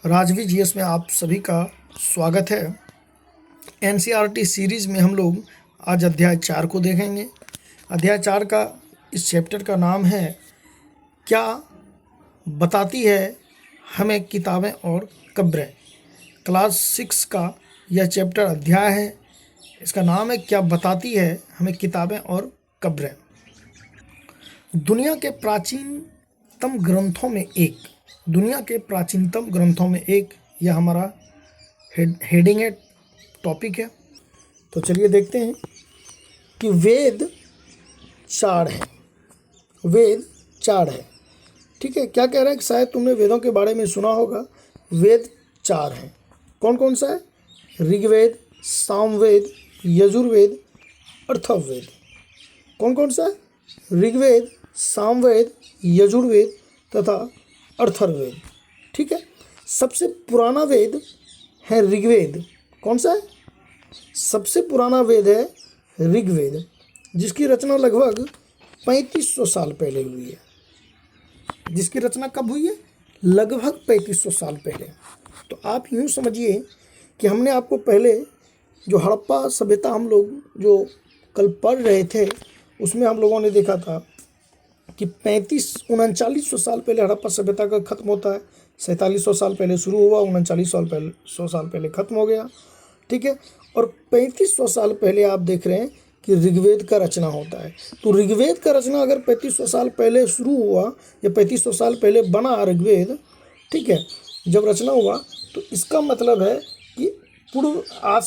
Rajvi GS में आप सभी का स्वागत है। एनसीईआरटी सीरीज़ में हम लोग आज अध्याय 4 को देखेंगे। अध्याय 4 का इस चैप्टर का नाम है क्या बताती है हमें किताबें और कब्रें। क्लास 6 का यह चैप्टर अध्याय है। इसका नाम है क्या बताती है हमें किताबें और कब्रें। दुनिया के प्राचीनतम ग्रंथों में एक यह हमारा हेडिंग है, टॉपिक है। तो चलिए देखते हैं कि वेद चार है। ठीक है, क्या कह रहा है कि शायद तुमने वेदों के बारे में सुना होगा। वेद 4 हैं। कौन कौन सा है? ऋग्वेद, सामवेद, यजुर्वेद, अथर्ववेद। कौन कौन सा है? ऋग्वेद, सामवेद, यजुर्वेद तथा अथर्ववेद। ठीक है, सबसे पुराना वेद है ऋग्वेद। कौन सा है? सबसे पुराना वेद है ऋग्वेद, जिसकी रचना लगभग 3500 साल पहले हुई है। जिसकी रचना कब हुई है? लगभग 3500 साल पहले। तो आप यूँ समझिए कि हमने आपको पहले जो हड़प्पा सभ्यता हम लोग जो कल पढ़ रहे थे, उसमें हम लोगों ने देखा था कि 3900 साल पहले हड़प्पा सभ्यता का खत्म होता है। 4700 साल पहले शुरू हुआ, 3900 साल पहले खत्म हो गया। ठीक है, और 3500 साल पहले आप देख रहे हैं कि ऋग्वेद का रचना होता है। तो ऋग्वेद का रचना अगर 3500 साल पहले शुरू हुआ या 3500 साल पहले बना ऋग्वेद, ठीक है, जब रचना हुआ, तो इसका मतलब है कि पूर्व आज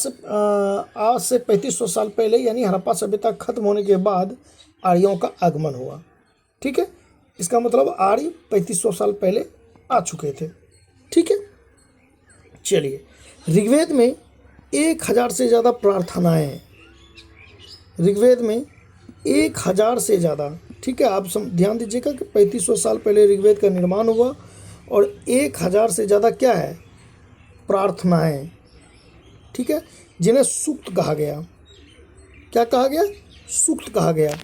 से 3500 साल पहले यानी हड़प्पा सभ्यता खत्म होने के बाद आर्यों का आगमन हुआ। ठीक है, इसका मतलब आर्य 3500 साल पहले आ चुके थे। ठीक है, चलिए, ऋग्वेद में 1000 से ज़्यादा प्रार्थनाएं हैं। ऋग्वेद में 1000 से ज़्यादा। ठीक है, आप ध्यान दीजिएगा कि 3500 साल पहले ऋग्वेद का निर्माण हुआ और 1000 से ज़्यादा क्या है? प्रार्थनाएं। ठीक है, जिन्हें सूक्त कहा गया। क्या कहा गया? सूक्त कहा गया।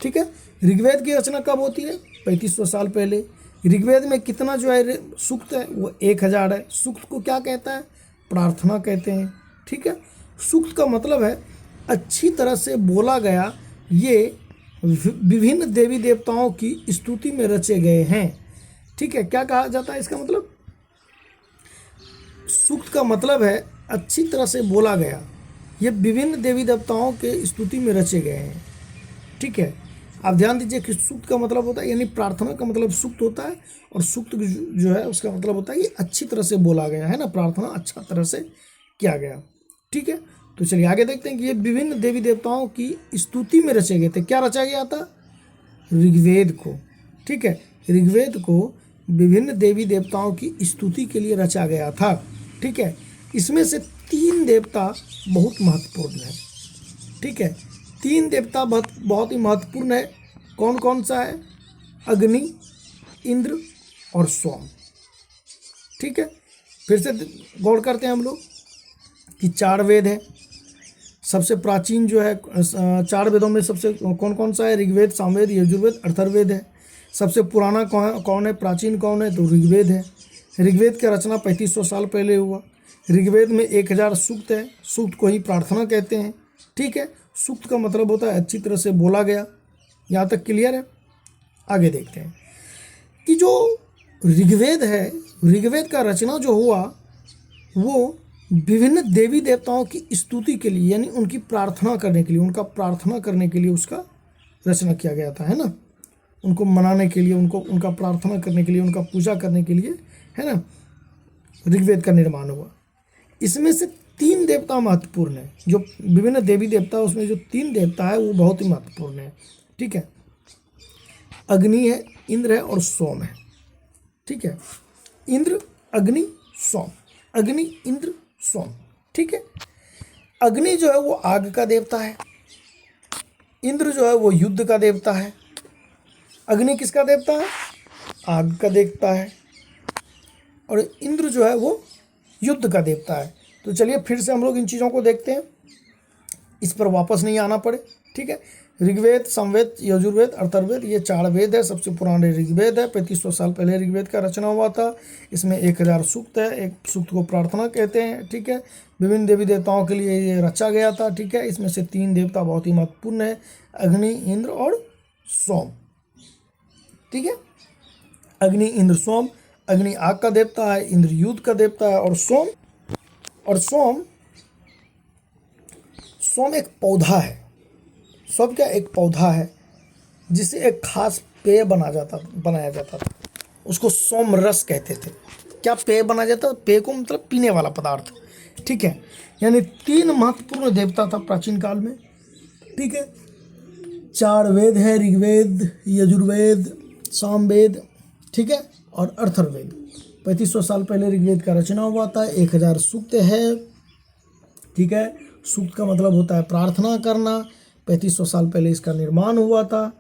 ठीक है, ऋग्वेद की रचना कब होती है? 3500 साल पहले। ऋग्वेद में कितना जो है सूक्त है? वो 1000 है। सूक्त को क्या कहता है? प्रार्थना कहते हैं। ठीक है, सूक्त का मतलब है अच्छी तरह से बोला गया। ये विभिन्न देवी देवताओं की स्तुति में रचे गए हैं। ठीक है, क्या कहा जाता है इसका मतलब? सूक्त का मतलब है अच्छी तरह से बोला गया। ये विभिन्न देवी देवताओं के स्तुति में रचे गए हैं। ठीक है, आप ध्यान दीजिए कि सूक्त का मतलब होता है, यानी प्रार्थना का मतलब सूक्त होता है, और सूक्त जो है उसका मतलब होता है ये अच्छी तरह से बोला गया है ना, प्रार्थना अच्छा तरह से किया गया। ठीक है, तो चलिए आगे देखते हैं कि ये विभिन्न देवी देवताओं की स्तुति में रचे गए थे। क्या रचा गया था? ऋग्वेद को। ठीक है, ऋग्वेद को विभिन्न देवी देवताओं की स्तुति के लिए रचा गया था। ठीक है, इसमें से 3 देवता बहुत महत्वपूर्ण है। ठीक है, 3 देवता बहुत ही महत्वपूर्ण है। कौन कौन सा है? अग्नि, इंद्र और सोम। ठीक है, फिर से गौर करते हैं हम लोग कि 4 वेद हैं। सबसे प्राचीन जो है 4 वेदों में सबसे कौन कौन सा है? ऋग्वेद, सामवेद, यजुर्वेद, अथर्ववेद है। सबसे पुराना कौन है? प्राचीन कौन है? तो ऋग्वेद है। ऋग्वेद की रचना 3500 साल पहले हुआ। ऋग्वेद में 1000 सूक्त है। सूक्त को ही प्रार्थना कहते हैं। ठीक है, सूक्त का मतलब होता है अच्छी तरह से बोला गया। यहाँ तक क्लियर है? आगे देखते हैं कि जो ऋग्वेद है, ऋग्वेद का रचना जो हुआ वो विभिन्न देवी देवताओं की स्तुति के लिए, यानी उनकी प्रार्थना करने के लिए, उनका प्रार्थना करने के लिए उसका रचना किया गया था, है ना। उनको मनाने के लिए, उनका प्रार्थना करने के लिए, उनका पूजा करने के लिए, है ना, ऋग्वेद का निर्माण हुआ। इसमें से 3 देवता महत्वपूर्ण है। जो विभिन्न देवी देवता, उसमें जो 3 देवता है वो बहुत ही महत्वपूर्ण है। ठीक है, अग्नि है, इंद्र है और सोम है। ठीक है, इंद्र, अग्नि, सोम। अग्नि, इंद्र, सोम। ठीक है, अग्नि जो है वो आग का देवता है। इंद्र जो है वो युद्ध का देवता है। अग्नि किसका देवता है? आग का देवता है। और इंद्र जो है वो युद्ध का देवता है। तो चलिए फिर से हम लोग इन चीज़ों को देखते हैं, इस पर वापस नहीं आना पड़े। ठीक है, ऋग्वेद, सामवेद, यजुर्वेद, अथर्ववेद, ये 4 वेद है। सबसे पुराने ऋग्वेद है, 3500 साल पहले ऋग्वेद का रचना हुआ था। इसमें 1000 सूक्त है। एक सूक्त को प्रार्थना कहते हैं, ठीक है। विभिन्न देवी देवताओं के लिए ये रचा गया था, ठीक है। इसमें से 3 देवता बहुत ही महत्वपूर्ण है, अग्नि, इंद्र और सोम, ठीक है। अग्नि, इंद्र, सोम। अग्नि आग का देवता है, इंद्र युद्ध का देवता है, और सोम एक पौधा है। सोम क्या, एक पौधा है जिसे एक खास पेय बनाया जाता था। उसको सोम रस कहते थे। क्या पेय बनाया जाता? पेय को मतलब पीने वाला पदार्थ, ठीक है। यानी 3 महत्वपूर्ण देवता था प्राचीन काल में, ठीक है। 4 वेद है, ऋग्वेद, यजुर्वेद, सामवेद, ठीक है, और अथर्ववेद। 3500 साल पहले ऋग्वेद का रचना हुआ था। 1000 सूक्त है, ठीक है। सूक्त का मतलब होता है प्रार्थना करना। 3500 साल पहले इसका निर्माण हुआ था,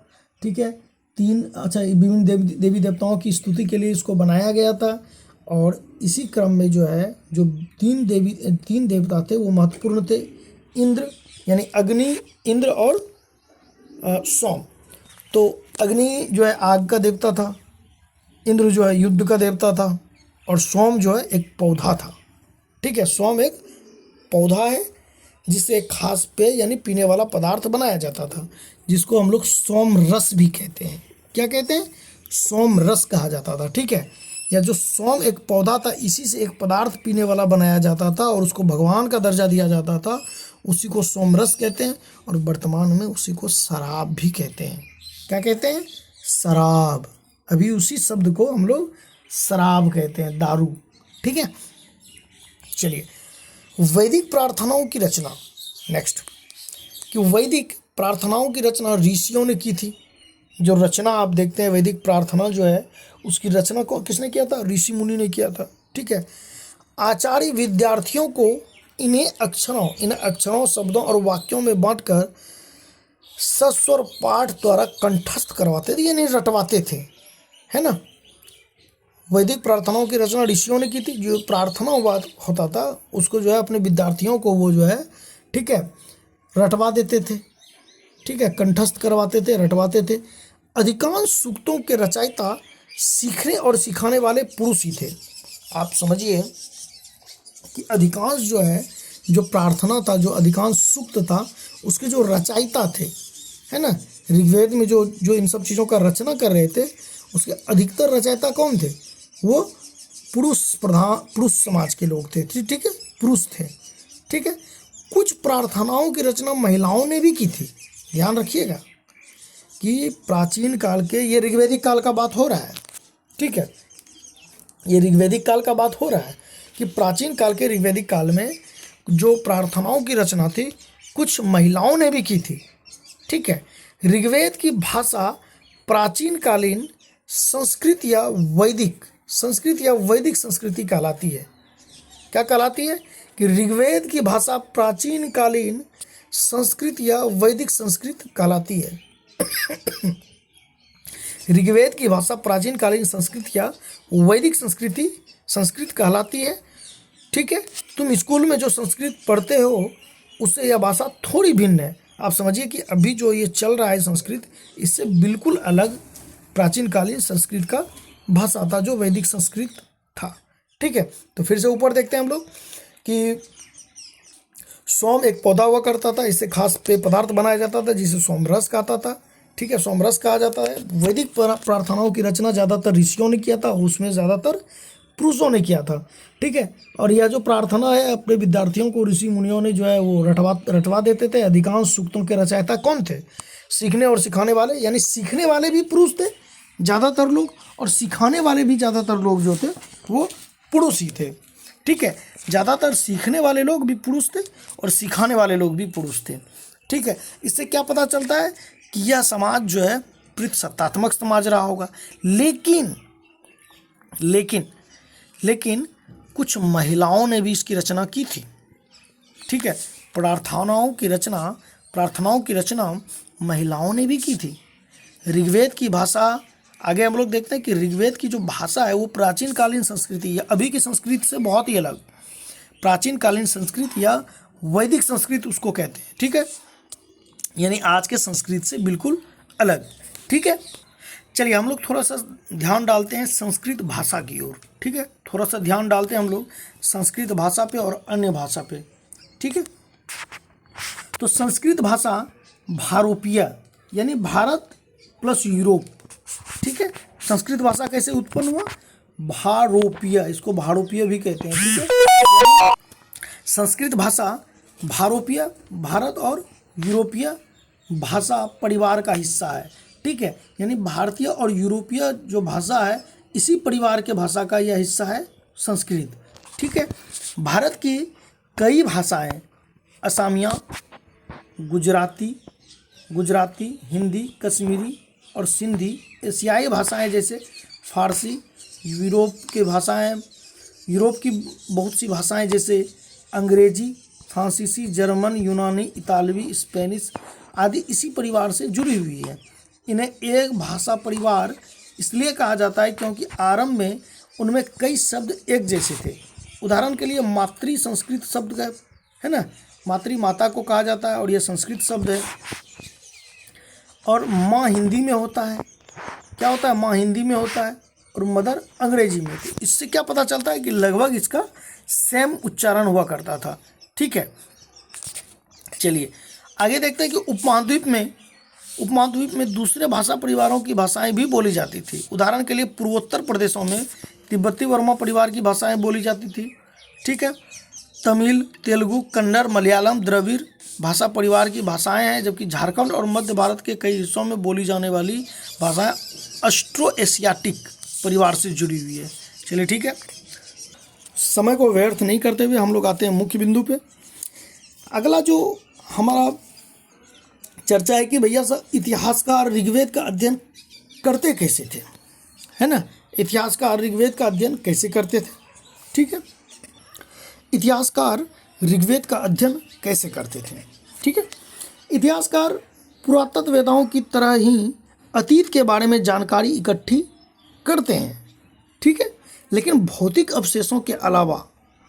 ठीक है। विभिन्न देवी देवताओं की स्तुति के लिए इसको बनाया गया था। और इसी क्रम में जो है, जो 3 देवता थे वो महत्वपूर्ण थे। इंद्र यानी अग्नि, इंद्र और सोम। तो अग्नि जो है आग का देवता था, इंद्र जो है युद्ध का देवता था, और सोम जो है एक पौधा था, ठीक है। सोम एक पौधा है जिससे एक खास पेय यानी पीने वाला पदार्थ बनाया जाता था, जिसको हम लोग सोम रस भी कहते हैं। क्या कहते हैं? सोम रस कहा जाता था, ठीक है। या जो सोम एक पौधा था, इसी से एक पदार्थ पीने वाला बनाया जाता था और उसको भगवान का दर्जा दिया जाता था, उसी को सोम रस कहते हैं। और वर्तमान में उसी को शराब भी कहते हैं। क्या कहते हैं? शराब। अभी उसी शब्द को हम लोग शराब कहते हैं, दारू, ठीक है। चलिए, वैदिक प्रार्थनाओं की रचना नेक्स्ट, कि वैदिक प्रार्थनाओं की रचना ऋषियों ने की थी। जो रचना आप देखते हैं वैदिक प्रार्थना जो है, उसकी रचना को किसने किया था? ऋषि मुनि ने किया था, ठीक है। आचार्य विद्यार्थियों को इन अक्षरों, शब्दों और वाक्यों में बांटकर सस्वर पाठ द्वारा कंठस्थ करवाते थे, यानी रटवाते थे, है ना। वैदिक प्रार्थनाओं की रचना ऋषियों ने की थी। जो प्रार्थना होता था उसको जो है अपने विद्यार्थियों को वो जो है, ठीक है, रटवा देते थे, ठीक है, कंठस्थ करवाते थे, रटवाते थे। अधिकांश सूक्तों के रचयिता सीखने और सिखाने वाले पुरुष ही थे। आप समझिए कि अधिकांश जो है, जो प्रार्थना था, जो अधिकांश सूक्त था, उसके जो रचयिता थे, है ना, ऋग्वेद में जो इन सब चीज़ों का रचना कर रहे थे, उसके अधिकतर रचयिता कौन थे? वो पुरुष समाज के लोग थे, ठीक है, पुरुष थे, ठीक है। कुछ प्रार्थनाओं की रचना महिलाओं ने भी की थी। ध्यान रखिएगा कि प्राचीन काल के, ये ऋग्वैदिक काल का बात हो रहा है, ठीक है, ये ऋग्वैदिक काल का बात हो रहा है कि प्राचीन काल के ऋग्वैदिक काल में जो प्रार्थनाओं की रचना थी, कुछ महिलाओं ने भी की थी, ठीक है। ऋग्वेद की भाषा प्राचीन कालीन संस्कृत या वैदिक संस्कृति कहलाती है। क्या कहलाती है? कि ऋग्वेद की भाषा प्राचीन कालीन संस्कृत या वैदिक संस्कृत कहलाती है। ऋग्वेद की भाषा प्राचीन कालीन संस्कृत या वैदिक संस्कृत कहलाती है, ठीक है। तुम स्कूल में जो संस्कृत पढ़ते हो उससे यह भाषा थोड़ी भिन्न है। आप समझिए कि अभी जो ये चल रहा है संस्कृत, इससे बिल्कुल अलग प्राचीन कालीन संस्कृत का भाषा था, जो वैदिक संस्कृत था, ठीक है। तो फिर से ऊपर देखते हैं हम लोग कि सोम एक पौधा हुआ करता था, इससे खास पेय पदार्थ बनाया जाता था जिसे सोमरस कहता था, ठीक है, सोमरस कहा जाता है। वैदिक प्रार्थनाओं की रचना ज़्यादातर ऋषियों ने किया था, उसमें ज़्यादातर पुरुषों ने किया था, ठीक है। और यह जो प्रार्थना है, अपने विद्यार्थियों को ऋषि मुनियों ने जो है वो रटवा देते थे। अधिकांश सूक्तों के रचयिता कौन थे? सीखने और सिखाने वाले, यानी सीखने वाले भी पुरुष थे ज़्यादातर लोग, और सिखाने वाले भी ज़्यादातर लोग जो थे वो पुरुष ही थे, ठीक है। ज़्यादातर सीखने वाले लोग भी पुरुष थे और सिखाने वाले लोग भी पुरुष थे, ठीक है। इससे क्या पता चलता है कि यह समाज जो है सत्तात्मक समाज रहा होगा। लेकिन कुछ महिलाओं ने भी इसकी रचना की थी, ठीक है। प्रार्थनाओं की रचना महिलाओं ने भी की थी। ऋग्वेद की भाषा, आगे हम लोग देखते हैं कि ऋग्वेद की जो भाषा है वो प्राचीन कालीन संस्कृति या अभी की संस्कृत से बहुत ही अलग, प्राचीन कालीन संस्कृत या वैदिक संस्कृत उसको कहते हैं, ठीक है। यानी आज के संस्कृत से बिल्कुल अलग। ठीक है, चलिए हम लोग थोड़ा सा ध्यान डालते हैं संस्कृत भाषा की ओर। ठीक है, थोड़ा सा ध्यान डालते हैं हम लोग संस्कृत भाषा पे और अन्य भाषा पे। ठीक है, तो संस्कृत भाषा भारोपीय यानी भारत प्लस यूरोप। ठीक है, संस्कृत भाषा कैसे उत्पन्न हुआ? भारोपीय, इसको भारोपीय भी कहते हैं। ठीक है, संस्कृत भाषा भारोपीय भारत और यूरोपीय भाषा परिवार का हिस्सा है। ठीक है, यानी भारतीय और यूरोपीय जो भाषा है इसी परिवार के भाषा का यह हिस्सा है संस्कृत। ठीक है, भारत की कई भाषाएं असमिया, गुजराती, हिंदी, कश्मीरी और सिंधी, एशियाई भाषाएं जैसे फारसी, यूरोप की बहुत सी भाषाएं जैसे अंग्रेजी, फ्रांसीसी, जर्मन, यूनानी, इतालवी, स्पेनिश आदि इसी परिवार से जुड़ी हुई है। इन्हें एक भाषा परिवार इसलिए कहा जाता है क्योंकि आरंभ में उनमें कई शब्द एक जैसे थे। उदाहरण के लिए मातृ संस्कृत शब्द का है ना, मातृ माता को कहा जाता है और यह संस्कृत शब्द है। और माँ हिंदी में होता है, क्या होता है? माँ हिंदी में होता है और मदर अंग्रेजी में। तो इससे क्या पता चलता है कि लगभग इसका सेम उच्चारण हुआ करता था। ठीक है, चलिए आगे देखते हैं कि उपमहाद्वीप में दूसरे भाषा परिवारों की भाषाएं भी बोली जाती थी। उदाहरण के लिए पूर्वोत्तर प्रदेशों में तिब्बती वर्मा परिवार की भाषाएं बोली जाती थी। ठीक है, तमिल, तेलुगु, कन्नड़, मलयालम, द्रविड़ भाषा परिवार की भाषाएं हैं, जबकि झारखंड और मध्य भारत के कई हिस्सों में बोली जाने वाली भाषाएं ऑस्ट्रो एशियाटिक परिवार से जुड़ी हुई है। चलिए ठीक है, समय को व्यर्थ नहीं करते हुए हम लोग आते हैं मुख्य बिंदु पे। अगला जो हमारा चर्चा है कि भैया सर इतिहासकार ऋग्वेद का अध्ययन करते कैसे थे, है ना? इतिहासकार ऋग्वेद का अध्ययन कैसे करते थे? ठीक है, इतिहासकार ऋग्वेद का अध्ययन कैसे करते थे? ठीक है, इतिहासकार पुरातत्व वेदाओं की तरह ही अतीत के बारे में जानकारी इकट्ठी करते हैं। ठीक है, लेकिन भौतिक अवशेषों के अलावा,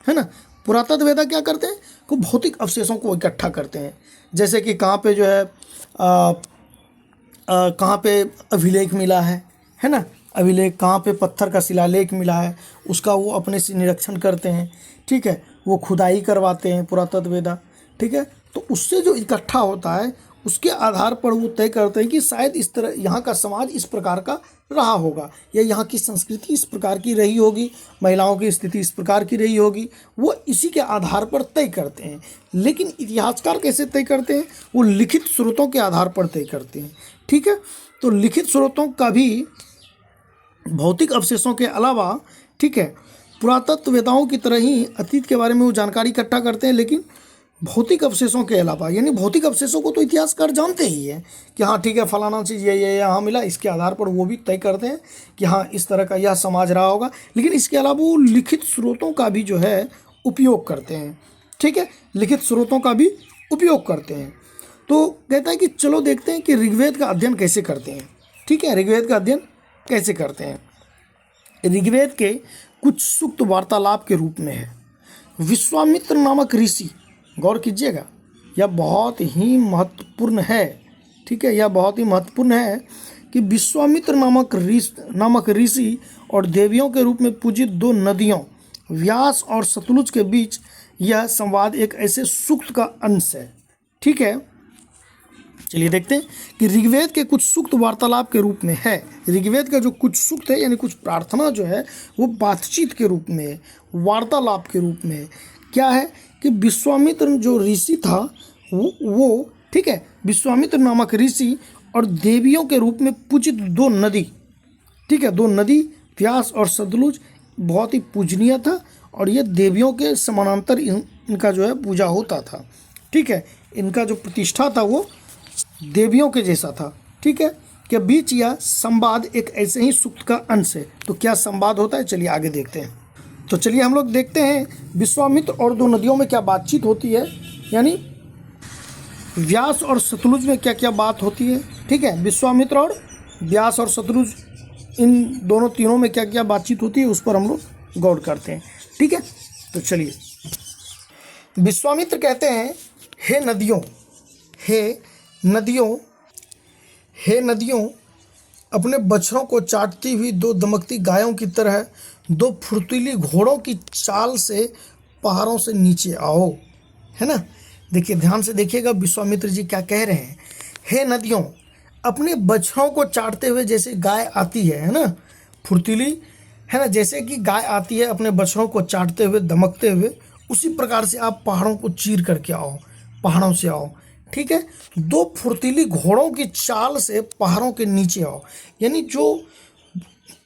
है ना, पुरातत्व वेदा क्या करते हैं? को भौतिक अवशेषों को इकट्ठा करते हैं। जैसे कि कहाँ पे जो है कहाँ पे अभिलेख मिला है ना, अभिलेख कहाँ पे पत्थर का शिलालेख मिला है उसका वो अपने से निरीक्षण करते हैं। ठीक है, वो खुदाई करवाते हैं पुरातत्व वेदा। ठीक है, तो उससे जो इकट्ठा होता है उसके आधार पर वो तय करते हैं कि शायद इस तरह यहाँ का समाज इस प्रकार का रहा होगा या यहाँ की संस्कृति इस प्रकार की रही होगी, महिलाओं की स्थिति इस प्रकार की रही होगी। वो इसी के आधार पर तय करते हैं। लेकिन इतिहासकार कैसे तय करते हैं? वो लिखित स्रोतों के आधार पर तय करते हैं। ठीक है, तो लिखित स्रोतों का भी भौतिक अवशेषों के अलावा, ठीक है, पुरातत्व वेदाओं की तरह ही अतीत के बारे में वो जानकारी इकट्ठा करते हैं, लेकिन भौतिक अवशेषों के अलावा, यानी भौतिक अवशेषों को तो इतिहासकार जानते ही है कि हाँ ठीक है फलाना चीज़ ये यहाँ मिला, इसके आधार पर वो भी तय करते हैं कि हाँ इस तरह का यह समाज रहा होगा। लेकिन इसके अलावा वो लिखित स्रोतों का भी जो है उपयोग करते हैं। ठीक है, लिखित स्रोतों का भी उपयोग करते हैं। तो कहता है कि चलो देखते हैं कि ऋग्वेद का अध्ययन कैसे करते हैं। ठीक है, ऋग्वेद का अध्ययन कैसे करते हैं? ऋग्वेद के कुछ सूक्त वार्तालाप के रूप में है। विश्वामित्र नामक ऋषि, गौर कीजिएगा, यह बहुत ही महत्वपूर्ण है। ठीक है, यह बहुत ही महत्वपूर्ण है कि विश्वामित्र नामक ऋषि और देवियों के रूप में पूजित दो नदियों व्यास और सतलुज के बीच यह संवाद एक ऐसे सूक्त का अंश है। ठीक है, चलिए देखते हैं कि ऋग्वेद के कुछ सूक्त वार्तालाप के रूप में है। ऋग्वेद का जो कुछ सूक्त है यानी कुछ प्रार्थना जो है वो बातचीत के रूप में, वार्तालाप के रूप में। क्या है कि विश्वामित्र जो ऋषि था वो ठीक है, विश्वामित्र नामक ऋषि और देवियों के रूप में पूजित दो नदी, ठीक है, दो नदी व्यास और सतलुज बहुत ही पूजनीय था और ये देवियों के समानांतर इनका जो है पूजा होता था। ठीक है, इनका जो प्रतिष्ठा था वो देवियों के जैसा था। ठीक है, के बीच यह संवाद एक ऐसे ही सूक्त का अंश है। तो क्या संवाद होता है, चलिए आगे देखते हैं। तो चलिए हम लोग देखते हैं विश्वामित्र और दो नदियों में क्या बातचीत होती है, यानी व्यास और सतलुज में क्या क्या बात होती है। ठीक है, विश्वामित्र और व्यास और सतलुज इन दोनों तीनों में क्या क्या बातचीत होती है उस पर हम लोग गौर करते हैं। ठीक है, तो चलिए विश्वामित्र कहते हैं, हे नदियों, हे नदियों, अपने बछड़ों को चाटती हुई दो दमकती गायों की तरह दो फुर्तीली घोड़ों की चाल से पहाड़ों से नीचे आओ। है ना। देखिए, ध्यान से देखिएगा विश्वामित्र जी क्या कह रहे हैं। हे नदियों, अपने बछड़ों को चाटते हुए जैसे गाय आती है ना, फुर्तीली, है ना, जैसे कि गाय आती है अपने बछड़ों को चाटते हुए दमकते हुए, उसी प्रकार से आप पहाड़ों को चीर करके आओ, पहाड़ों से आओ। ठीक है। दो फुर्तीली घोड़ों की चाल से पहाड़ों के नीचे आओ, यानी जो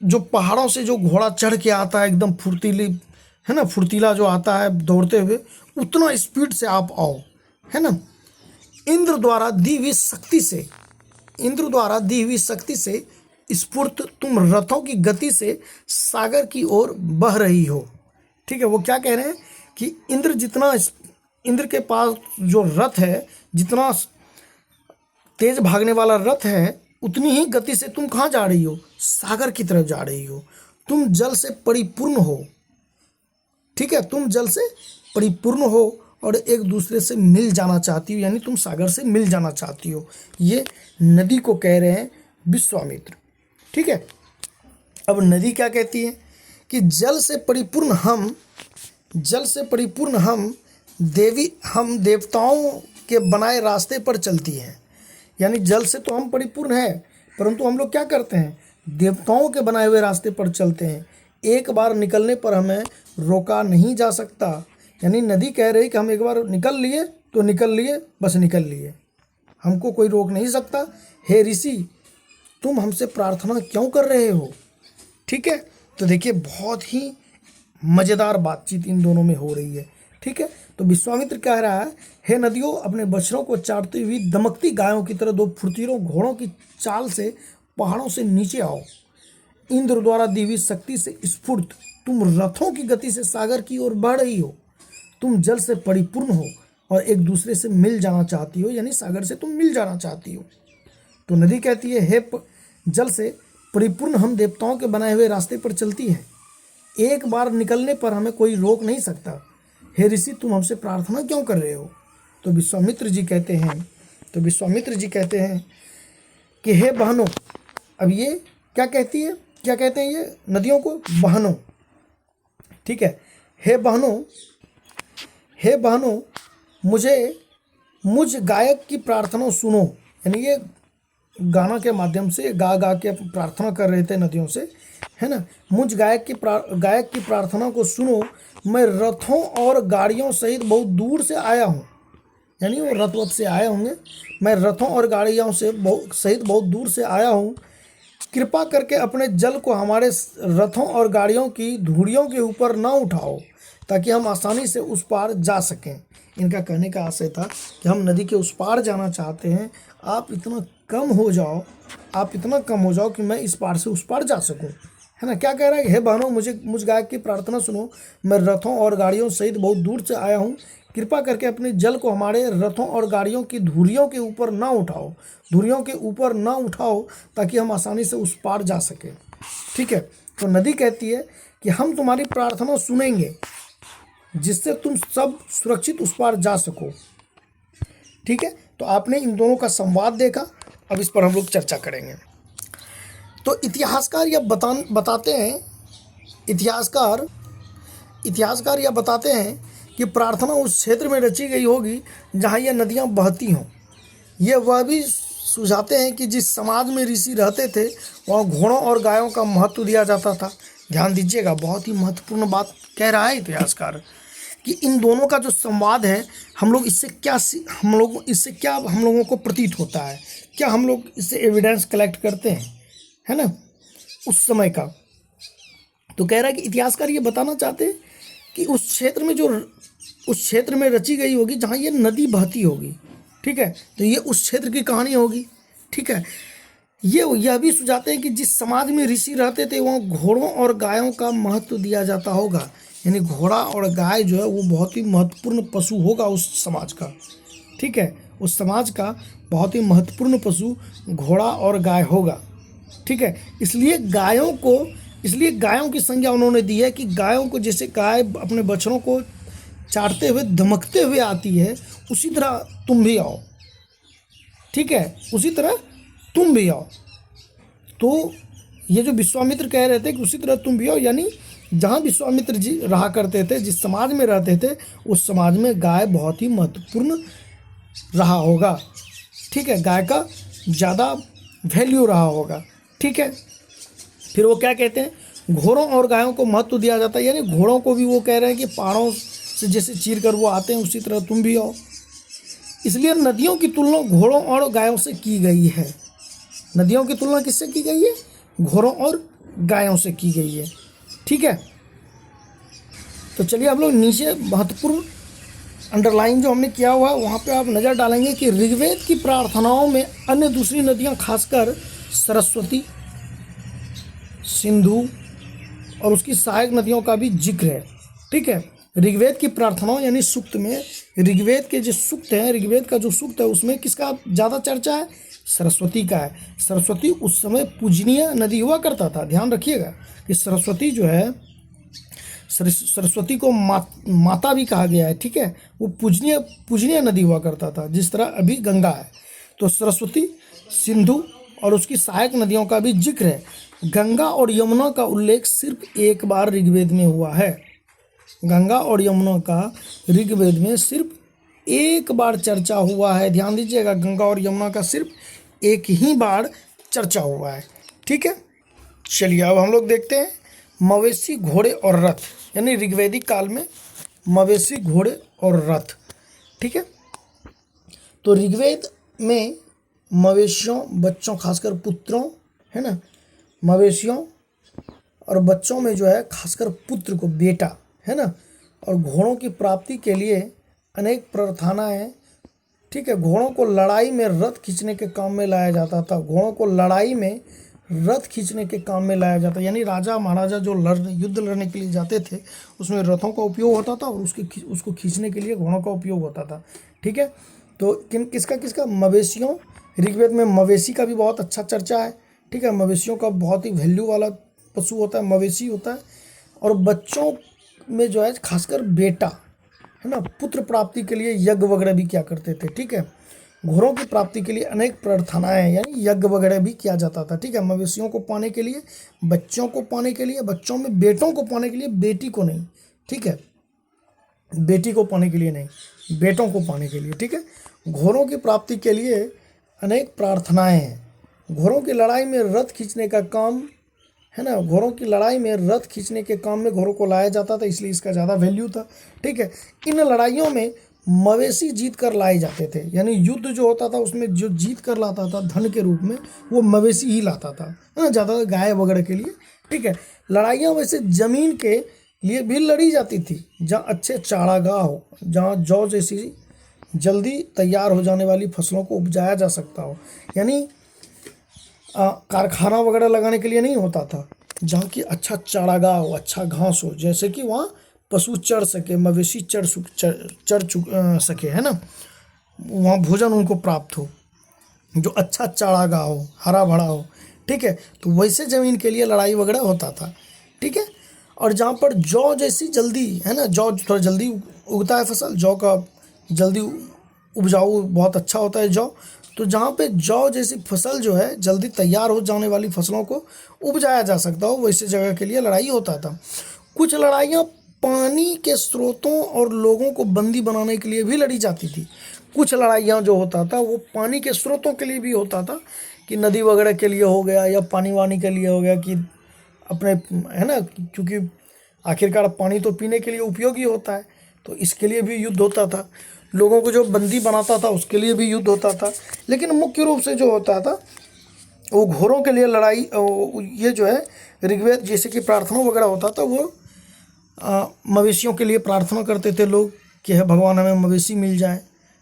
जो पहाड़ों से जो घोड़ा चढ़ के आता है एकदम फुर्तीली, है ना, फुर्तीला जो आता है दौड़ते हुए, उतना स्पीड से आप आओ। है ना। इंद्र द्वारा दी हुई शक्ति से, इंद्र द्वारा दी हुई शक्ति से स्फूर्त तुम रथों की गति से सागर की ओर बह रही हो। ठीक है। वो क्या कह रहे हैं कि इंद्र के पास जो रथ है, जितना तेज भागने वाला रथ है, उतनी ही गति से तुम कहाँ जा रही हो? सागर की तरफ जा रही हो। तुम जल से परिपूर्ण हो। ठीक है। तुम जल से परिपूर्ण हो और एक दूसरे से मिल जाना चाहती हो, यानी तुम सागर से मिल जाना चाहती हो। ये नदी को कह रहे हैं विश्वामित्र। ठीक है। अब नदी क्या कहती है कि जल से परिपूर्ण हम देवताओं के बनाए रास्ते पर चलती हैं। यानी जल से तो हम परिपूर्ण हैं, परंतु हम लोग क्या करते हैं? देवताओं के बनाए हुए रास्ते पर चलते हैं। एक बार निकलने पर हमें रोका नहीं जा सकता। यानी नदी कह रही कि हम एक बार निकल लिए तो निकल लिए, बस निकल लिए, हमको कोई रोक नहीं सकता। हे ऋषि, तुम हमसे प्रार्थना क्यों कर रहे हो? ठीक है। तो देखिए, बहुत ही मज़ेदार बातचीत इन दोनों में हो रही है। ठीक है। तो विश्वामित्र कह रहा है, हे नदियों, अपने बछड़ों को चाटती हुई दमकती गायों की तरह दो फुर्तीलों घोड़ों की चाल से पहाड़ों से नीचे आओ। इंद्र द्वारा दी हुई शक्ति से स्फूर्त तुम रथों की गति से सागर की ओर बढ़ रही हो। तुम जल से परिपूर्ण हो और एक दूसरे से मिल जाना चाहती हो, यानी सागर से तुम मिल जाना चाहती हो। तो नदी कहती है, हे जल से परिपूर्ण हम देवताओं के बनाए हुए रास्ते पर चलती है। एक बार निकलने पर हमें कोई रोक नहीं सकता। हे ऋषि, तुम हमसे प्रार्थना क्यों कर रहे हो? तो विश्वामित्र जी कहते हैं कि हे बहनों, अब ये क्या कहती है, क्या कहते हैं ये नदियों को? बहनों। ठीक है। हे बहनों, मुझ गायक की प्रार्थना सुनो। यानी ये गाना के माध्यम से गा के प्रार्थना कर रहे थे नदियों से, है ना। मुझ गायक की प्रार्थना को सुनो। मैं रथों और गाड़ियों सहित बहुत दूर से आया हूँ। यानी वो रथ से आए होंगे। मैं रथों और गाड़ियों से सहित बहुत दूर से आया हूँ। कृपा करके अपने जल को हमारे रथों और गाड़ियों की धूड़ियों के ऊपर न उठाओ, ताकि हम आसानी से उस पार जा सकें। इनका कहने का आशय था कि हम नदी के उस पार जाना चाहते हैं। आप इतना कम हो जाओ कि मैं इस पार से उस पार जा सकूं। है ना। क्या कह रहा है? हे बहनों, मुझ गायक की प्रार्थना सुनो। मैं रथों और गाड़ियों सहित बहुत दूर से आया हूँ। कृपा करके अपने जल को हमारे रथों और गाड़ियों की धुरियों के ऊपर ना उठाओ, ताकि हम आसानी से उस पार जा सकें। ठीक है। तो नदी कहती है कि हम तुम्हारी प्रार्थना सुनेंगे, जिससे तुम सब सुरक्षित उस पार जा सको। ठीक है। तो आपने इन दोनों का संवाद देखा। अब इस पर हम लोग चर्चा करेंगे। तो इतिहासकार यह बताते हैं कि प्रार्थना उस क्षेत्र में रची गई होगी जहाँ यह नदियाँ बहती हों। ये वह भी सुझाते हैं कि जिस समाज में ऋषि रहते थे, वहाँ घोड़ों और गायों का महत्व दिया जाता था। ध्यान दीजिएगा, बहुत ही महत्वपूर्ण बात कह रहा है इतिहासकार कि इन दोनों का जो संवाद है, हम लोगों को प्रतीत होता है, क्या हम लोग इससे एविडेंस कलेक्ट करते हैं, है ना, उस समय का। तो कह रहा है कि इतिहासकार ये बताना चाहते हैं कि उस क्षेत्र में रची गई होगी जहाँ ये नदी बहती होगी। ठीक है। तो ये उस क्षेत्र की कहानी होगी। ठीक है। यह भी सुझाते हैं कि जिस समाज में ऋषि रहते थे, वहाँ घोड़ों और गायों का महत्व दिया जाता होगा। यानी घोड़ा और गाय जो है वो बहुत ही महत्वपूर्ण पशु होगा उस समाज का। ठीक है। उस समाज का बहुत ही महत्वपूर्ण पशु घोड़ा और गाय होगा। ठीक है। इसलिए गायों की संज्ञा उन्होंने दी है कि गायों को, जैसे गाय अपने बछड़ों को चाटते हुए धमकते हुए आती है, उसी तरह तुम भी आओ। ठीक है, उसी तरह तुम भी आओ। तो ये जो विश्वामित्र कह रहे थे कि उसी तरह तुम भी आओ, यानी जहाँ विश्वामित्र जी रहा करते थे, जिस समाज में रहते थे, उस समाज में गाय बहुत ही महत्वपूर्ण रहा होगा। ठीक है, गाय का ज़्यादा वैल्यू रहा होगा। ठीक है, फिर वो क्या कहते हैं, घोड़ों और गायों को महत्व दिया जाता है, यानी घोड़ों को भी वो कह रहे हैं कि पहाड़ों से जैसे चीर कर वो आते हैं, उसी तरह तुम भी आओ। इसलिए नदियों की तुलना घोड़ों और गायों से की गई है। नदियों की तुलना किससे की गई है? घोड़ों और गायों से की गई है। ठीक है, तो चलिए आप लोग नीचे महत्वपूर्ण अंडरलाइन जो हमने किया हुआ है वहाँ पे आप नज़र डालेंगे कि ऋग्वेद की प्रार्थनाओं में अन्य दूसरी नदियाँ, खासकर सरस्वती, सिंधु और उसकी सहायक नदियों का भी जिक्र है। ठीक है, ऋग्वेद की प्रार्थनाओं यानी सूक्त में, ऋग्वेद के जो सूक्त हैं, ऋग्वेद का जो सूक्त है उसमें किसका ज़्यादा चर्चा है? सरस्वती का है। सरस्वती उस समय पूजनीय नदी हुआ करता था। ध्यान रखिएगा कि सरस्वती जो है, सरस्वती को माता भी कहा गया है। ठीक है, वो पूजनीय नदी हुआ करता था, जिस तरह अभी गंगा है। तो सरस्वती, सिंधु और उसकी सहायक नदियों का भी जिक्र है। गंगा और यमुना का उल्लेख सिर्फ एक बार ऋग्वेद में हुआ है। गंगा और यमुना का ऋग्वेद में सिर्फ एक बार चर्चा हुआ है। ध्यान दीजिएगा, गंगा और यमुना का सिर्फ एक ही बार चर्चा हुआ है। ठीक है, चलिए अब हम लोग देखते हैं मवेशी, घोड़े और रथ, यानी ऋग्वैदिक काल में मवेशी, घोड़े और रथ। ठीक है, तो ऋग्वेद में मवेशियों, बच्चों, खासकर पुत्रों, है ना, मवेशियों और बच्चों में जो है खासकर पुत्र को, बेटा, है ना, और घोड़ों की प्राप्ति के लिए अनेक प्रार्थनाएं। ठीक है, घोड़ों को लड़ाई में रथ खींचने के काम में लाया जाता था। घोड़ों को लड़ाई में रथ खींचने के काम में लाया जाता, यानी राजा महाराजा जो युद्ध लड़ने के लिए जाते थे उसमें रथों का उपयोग होता था और उसको खींचने के लिए घोड़ों का उपयोग होता था। ठीक है, तो किसका मवेशियों, ऋग्वेद में मवेशी का भी बहुत अच्छा चर्चा है। ठीक है, मवेशियों का बहुत ही वैल्यू वाला पशु होता है, मवेशी होता है। और बच्चों में जो है खासकर बेटा, है ना, पुत्र प्राप्ति के लिए यज्ञ वगैरह भी क्या करते थे। ठीक है, घोड़ों की प्राप्ति के लिए अनेक प्रार्थनाएं यानी यज्ञ वगैरह भी किया जाता था। ठीक है, मवेशियों को पाने के लिए, बच्चों को पाने के लिए, बच्चों में बेटों को पाने के लिए, बेटी को नहीं। ठीक है, बेटी को पाने के लिए नहीं, बेटों को पाने के लिए। ठीक है, घोड़ों की प्राप्ति के लिए अनेक प्रार्थनाएं हैं। घोड़ों की लड़ाई में रथ खींचने का काम, है ना, घोड़ों की लड़ाई में रथ खींचने के काम में घोड़ों को लाया जाता था, इसलिए इसका ज़्यादा वैल्यू था। ठीक है, इन लड़ाइयों में मवेशी जीत कर लाए जाते थे, यानी युद्ध जो होता था उसमें जो जीत कर लाता था धन के रूप में, वो मवेशी ही लाता था, है ना, ज़्यादा गाय वगैरह के लिए। ठीक है, लड़ाइयाँ वैसे ज़मीन के लिए भी लड़ी जाती थी, जहाँ अच्छे चारागाह हो, जहाँ जौ जैसी जल्दी तैयार हो जाने वाली फसलों को उपजाया जा सकता हो, यानी कारखाना वगैरह लगाने के लिए नहीं होता था, जहाँ की अच्छा चारागाह हो, अच्छा घास हो, जैसे कि वहाँ पशु चढ़ सके, मवेशी चढ़ सके, है ना, वहाँ भोजन उनको प्राप्त हो, जो अच्छा चारागाह हो, हरा भरा हो। ठीक है, तो वैसे ज़मीन के लिए लड़ाई वगैरह होता था। ठीक है, और जहाँ पर जौ जैसी जल्दी, है ना, जौ थोड़ा जल्दी उगता है फसल, जौ का जल्दी उपजाऊ बहुत अच्छा होता है जौ, तो जहाँ पे जौ जैसी फसल जो है जल्दी तैयार हो जाने वाली फसलों को उपजाया जा सकता हो, वैसे जगह के लिए लड़ाई होता था। कुछ लड़ाइयाँ पानी के स्रोतों और लोगों को बंदी बनाने के लिए भी लड़ी जाती थी। कुछ लड़ाइयाँ जो होता था वो पानी के स्रोतों के लिए भी होता था, कि नदी वगैरह के लिए हो गया या पानी वानी के लिए हो गया, कि अपने, है ना, क्योंकि आखिरकार पानी तो पीने के लिए उपयोगी होता है, तो इसके लिए भी युद्ध होता था। लोगों को जो बंदी बनाता था उसके लिए भी युद्ध होता था। लेकिन मुख्य रूप से जो होता था वो घोड़ों के लिए लड़ाई, ये जो है ऋग्वेद जैसे कि प्रार्थना वगैरह होता था, वो मवेशियों के लिए प्रार्थना करते थे लोग कि है भगवान हमें मवेशी मिल जाए,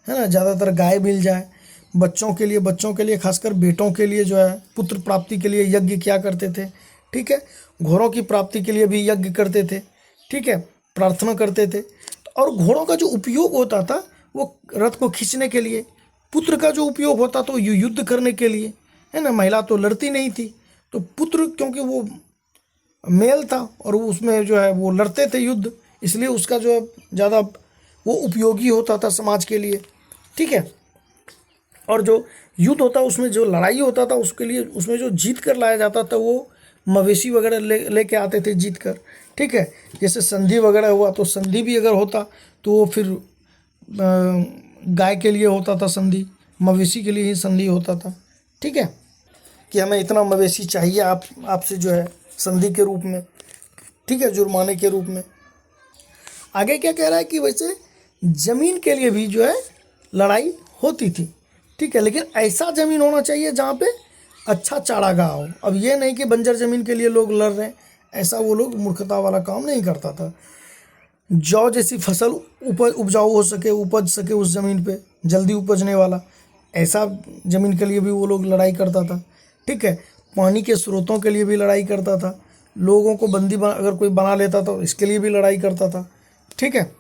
है ना, ज़्यादातर गाय मिल जाए। बच्चों के लिए खासकर बेटों के लिए जो है पुत्र प्राप्ति के लिए यज्ञ किया करते थे। ठीक है, घोड़ों की प्राप्ति के लिए भी यज्ञ करते थे। ठीक है, प्रार्थना करते थे। और घोड़ों का जो उपयोग होता था वो रथ को खींचने के लिए, पुत्र का जो उपयोग होता तो युद्ध करने के लिए, है ना, महिला तो लड़ती नहीं थी, तो पुत्र क्योंकि वो मेल था और उसमें जो है वो लड़ते थे युद्ध, इसलिए उसका जो है ज़्यादा वो उपयोगी होता था समाज के लिए। ठीक है, और जो युद्ध होता उसमें जो लड़ाई होता था उसके लिए उसमें जो जीत कर लाया जाता था वो मवेशी वगैरह लेके आते थे जीत कर। ठीक है, जैसे संधि वगैरह हुआ तो संधि भी अगर होता तो वो फिर गाय के लिए होता था संधि, मवेशी के लिए ही संधि होता था। ठीक है, कि हमें इतना मवेशी चाहिए आपसे जो है संधि के रूप में। ठीक है, जुर्माने के रूप में। आगे क्या कह रहा है कि वैसे ज़मीन के लिए भी जो है लड़ाई होती थी। ठीक है, लेकिन ऐसा ज़मीन होना चाहिए जहाँ पे अच्छा चारागाह हो। अब ये नहीं कि बंजर ज़मीन के लिए लोग लड़ रहे हैं, ऐसा वो लोग मूर्खता वाला काम नहीं करता था। जौ जैसी फसल उपजाऊ हो सके, उपज सके उस ज़मीन पे, जल्दी उपजने वाला, ऐसा ज़मीन के लिए भी वो लोग लड़ाई करता था। ठीक है, पानी के स्रोतों के लिए भी लड़ाई करता था, लोगों को बंदी अगर कोई बना लेता तो इसके लिए भी लड़ाई करता था। ठीक है,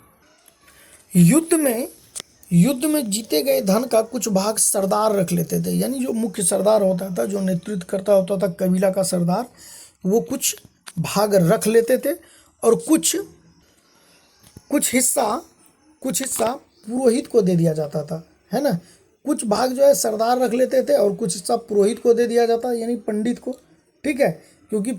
युद्ध में जीते गए धन का कुछ भाग सरदार रख लेते थे, यानी जो मुख्य सरदार होता था, जो नेतृत्व करता होता था कबीला का सरदार, वो कुछ भाग रख लेते थे और कुछ हिस्सा पुरोहित को दे दिया जाता था, है ना। कुछ भाग जो है सरदार रख लेते थे और कुछ हिस्सा पुरोहित को दे दिया जाता, यानी पंडित को। ठीक है, क्योंकि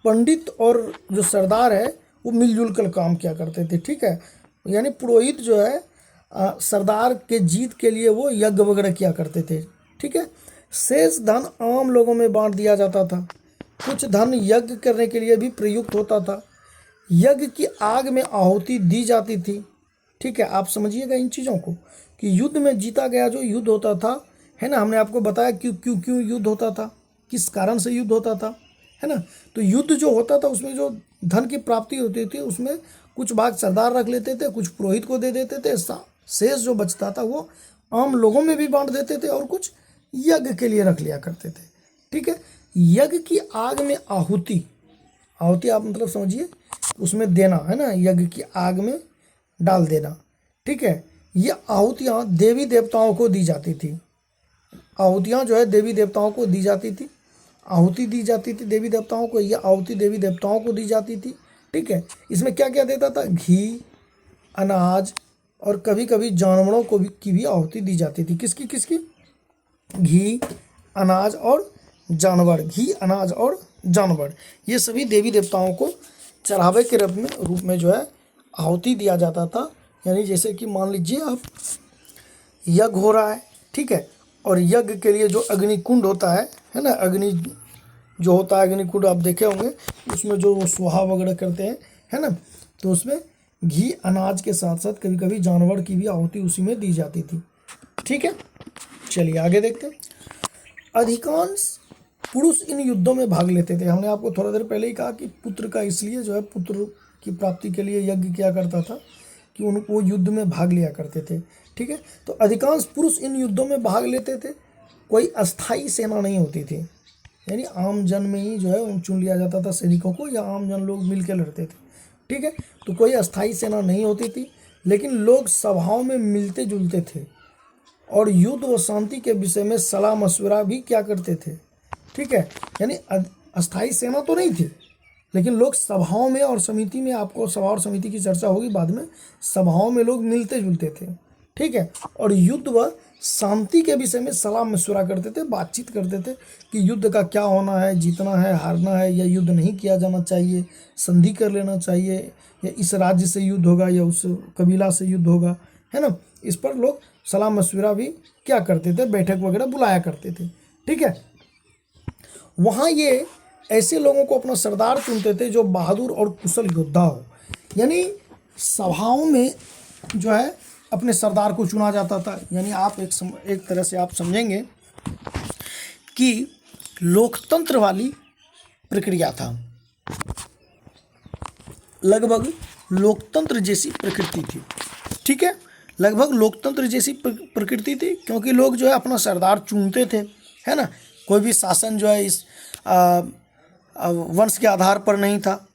पंडित और जो सरदार है वो मिलजुल कर काम किया करते थे। ठीक है, यानी पुरोहित जो है सरदार के जीत के लिए वो यज्ञ वगैरह किया करते थे। ठीक है, शेष धन आम लोगों में बांट दिया जाता था। कुछ धन यज्ञ करने के लिए भी प्रयुक्त होता था। यज्ञ की आग में आहुति दी जाती थी। ठीक है, आप समझिएगा इन चीज़ों को कि युद्ध में जीता गया जो युद्ध होता था, है ना, हमने आपको बताया क्यों युद्ध होता था, किस कारण से युद्ध होता था, है ना। तो युद्ध जो होता था उसमें जो धन की प्राप्ति होती थी उसमें कुछ भाग सरदार रख लेते थे, कुछ पुरोहित को दे देते थे, शेष जो बचता था वो आम लोगों में भी बांट देते थे और कुछ यज्ञ के लिए रख लिया करते थे। ठीक है, यज्ञ की आग में आहुति आप मतलब समझिए उसमें देना, है ना, यज्ञ की आग में डाल देना। ठीक है, ये आहुतियाँ देवी देवताओं को दी जाती थी। आहुतियाँ जो है देवी देवताओं को दी जाती थी, आहुति दी जाती थी देवी देवताओं को, ये आहुति देवी देवताओं को दी जाती थी। ठीक है, इसमें क्या क्या देता था, घी, अनाज और कभी कभी जानवरों को की भी आहुति दी जाती थी। किसकी? घी, अनाज और जानवर। घी, अनाज और जानवर, ये सभी देवी देवताओं को चढ़ावे के रूप में जो है आहुति दिया जाता था। यानी जैसे कि मान लीजिए आप यज्ञ हो रहा है, ठीक है, और यज्ञ के लिए जो अग्निकुंड होता है ना, अग्नि जो होता है अग्निकुंड आप देखे होंगे, उसमें जो वो स्वाहा वगैरह करते हैं, है ना, तो उसमें घी, अनाज के साथ साथ कभी कभी जानवर की भी आहुति उसी में दी जाती थी। ठीक है, चलिए आगे देखते हैं। अधिकांश पुरुष इन युद्धों में भाग लेते थे। हमने आपको थोड़ा देर पहले ही कहा कि पुत्र का इसलिए जो है पुत्र की प्राप्ति के लिए यज्ञ किया करता था कि उनको युद्ध में भाग लिया करते थे। ठीक है, तो अधिकांश पुरुष इन युद्धों में भाग लेते थे। कोई अस्थाई सेना नहीं होती थी, यानी आम जन में ही जो है चुन लिया जाता था सैनिकों को, या आम जन लोग मिल के लड़ते थे। ठीक है, तो कोई अस्थाई सेना नहीं होती थी, लेकिन लोग सभाओं में मिलते जुलते थे और युद्ध व शांति के विषय में सलाह मशवरा भी क्या करते थे। ठीक है, यानी अस्थाई सेना तो नहीं थी, लेकिन लोग सभाओं में और समिति में, आपको सभा और समिति की चर्चा होगी बाद में, सभाओं में लोग मिलते जुलते थे। ठीक है, और युद्ध व शांति के विषय में सलाह मशवरा करते थे, बातचीत करते थे कि युद्ध का क्या होना है, जीतना है, हारना है, या युद्ध नहीं किया जाना चाहिए, संधि कर लेना चाहिए, या इस राज्य से युद्ध होगा या उस कबीला से युद्ध होगा, है ना। इस पर लोग सलाह मशवरा भी क्या करते थे, बैठक वगैरह बुलाया करते थे। ठीक है, वहाँ ये ऐसे लोगों को अपना सरदार चुनते थे जो बहादुर और कुशल योद्धा हो। यानी सभाओं में जो है अपने सरदार को चुना जाता था। यानी आप एक तरह से आप समझेंगे कि लोकतंत्र वाली प्रक्रिया था, लगभग लोकतंत्र जैसी प्रकृति थी। ठीक है, लगभग लोकतंत्र जैसी प्रकृति थी, क्योंकि लोग जो है अपना सरदार चुनते थे, है ना। कोई भी शासन जो है इस वंश के आधार पर नहीं था,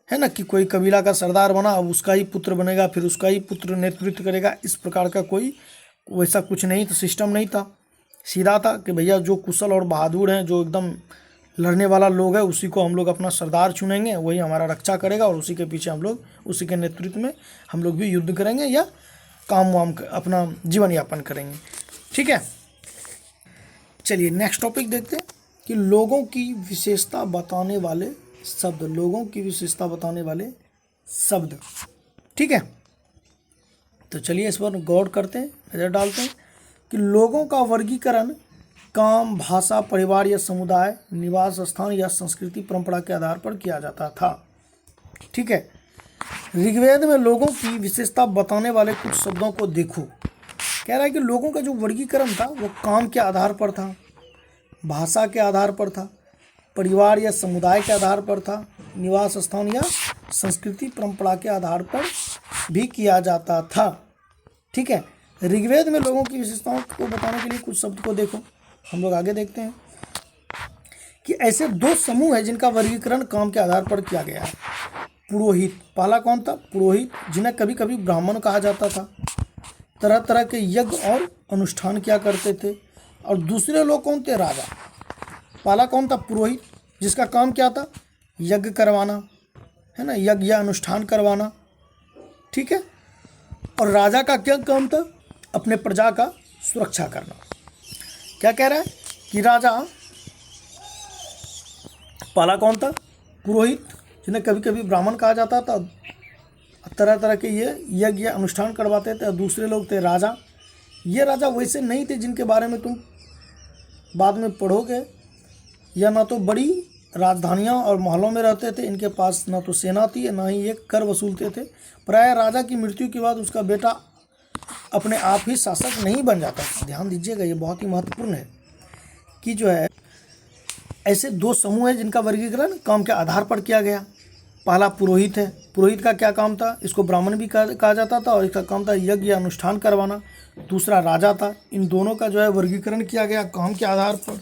है ना, कि कोई कबीला का सरदार बना अब उसका ही पुत्र बनेगा, फिर उसका ही पुत्र नेतृत्व करेगा, इस प्रकार का कोई वैसा कुछ नहीं था, सिस्टम नहीं था। सीधा था कि भैया जो कुशल और बहादुर हैं, जो एकदम लड़ने वाला लोग है, उसी को हम लोग अपना सरदार चुनेंगे, वही हमारा रक्षा करेगा और उसी के पीछे हम लोग, उसी के नेतृत्व में हम लोग भी युद्ध करेंगे या काम वाम अपना जीवन यापन करेंगे। ठीक है, चलिए नेक्स्ट टॉपिक देखते हैं कि लोगों की विशेषता बताने वाले शब्द, लोगों की विशेषता बताने वाले शब्द। ठीक है, तो चलिए इस पर गौर करते हैं, नज़र डालते हैं कि लोगों का वर्गीकरण काम, भाषा, परिवार या समुदाय, निवास स्थान या संस्कृति परंपरा के आधार पर किया जाता था। ठीक है, ऋग्वेद में लोगों की विशेषता बताने वाले कुछ शब्दों को देखो। कह रहा है कि लोगों का जो वर्गीकरण था वो काम के आधार पर था, भाषा के आधार पर था, परिवार या समुदाय के आधार पर था, निवास स्थान या संस्कृति परंपरा के आधार पर भी किया जाता था। ठीक है, ऋग्वेद में लोगों की विशेषताओं को बताने के लिए कुछ शब्द को देखो। हम लोग आगे देखते हैं कि ऐसे दो समूह हैं जिनका वर्गीकरण काम के आधार पर किया गया है। पुरोहित, पहला कौन था? पुरोहित, जिन्हें कभी कभी ब्राह्मण कहा जाता था, तरह तरह के यज्ञ और अनुष्ठान किया करते थे। और दूसरे लोग कौन थे? राजा। पहला कौन था? पुरोहित, जिसका काम क्या था? यज्ञ करवाना, है ना, यज्ञ या अनुष्ठान करवाना। ठीक है, और राजा का क्या काम था? अपने प्रजा का सुरक्षा करना। क्या कह रहा है कि राजा, पहला कौन था? पुरोहित, जिन्हें कभी कभी ब्राह्मण कहा जाता था, तरह तरह के ये यज्ञ या अनुष्ठान करवाते थे। और दूसरे लोग थे राजा। ये राजा वैसे नहीं थे जिनके बारे में तुम बाद में पढ़ोगे, या ना तो बड़ी राजधानियां और महलों में रहते थे, इनके पास ना तो सेना थी ना ही ये कर वसूलते थे। प्राय राजा की मृत्यु के बाद उसका बेटा अपने आप ही शासक नहीं बन जाता था। ध्यान दीजिएगा, ये बहुत ही महत्वपूर्ण है कि जो है ऐसे दो समूह हैं जिनका वर्गीकरण काम के आधार पर किया गया। पहला पुरोहित है। पुरोहित का क्या काम था? इसको ब्राह्मण भी कहा जाता था और इसका काम था यज्ञ या अनुष्ठान करवाना। दूसरा राजा था। इन दोनों का जो है वर्गीकरण किया गया काम के आधार पर।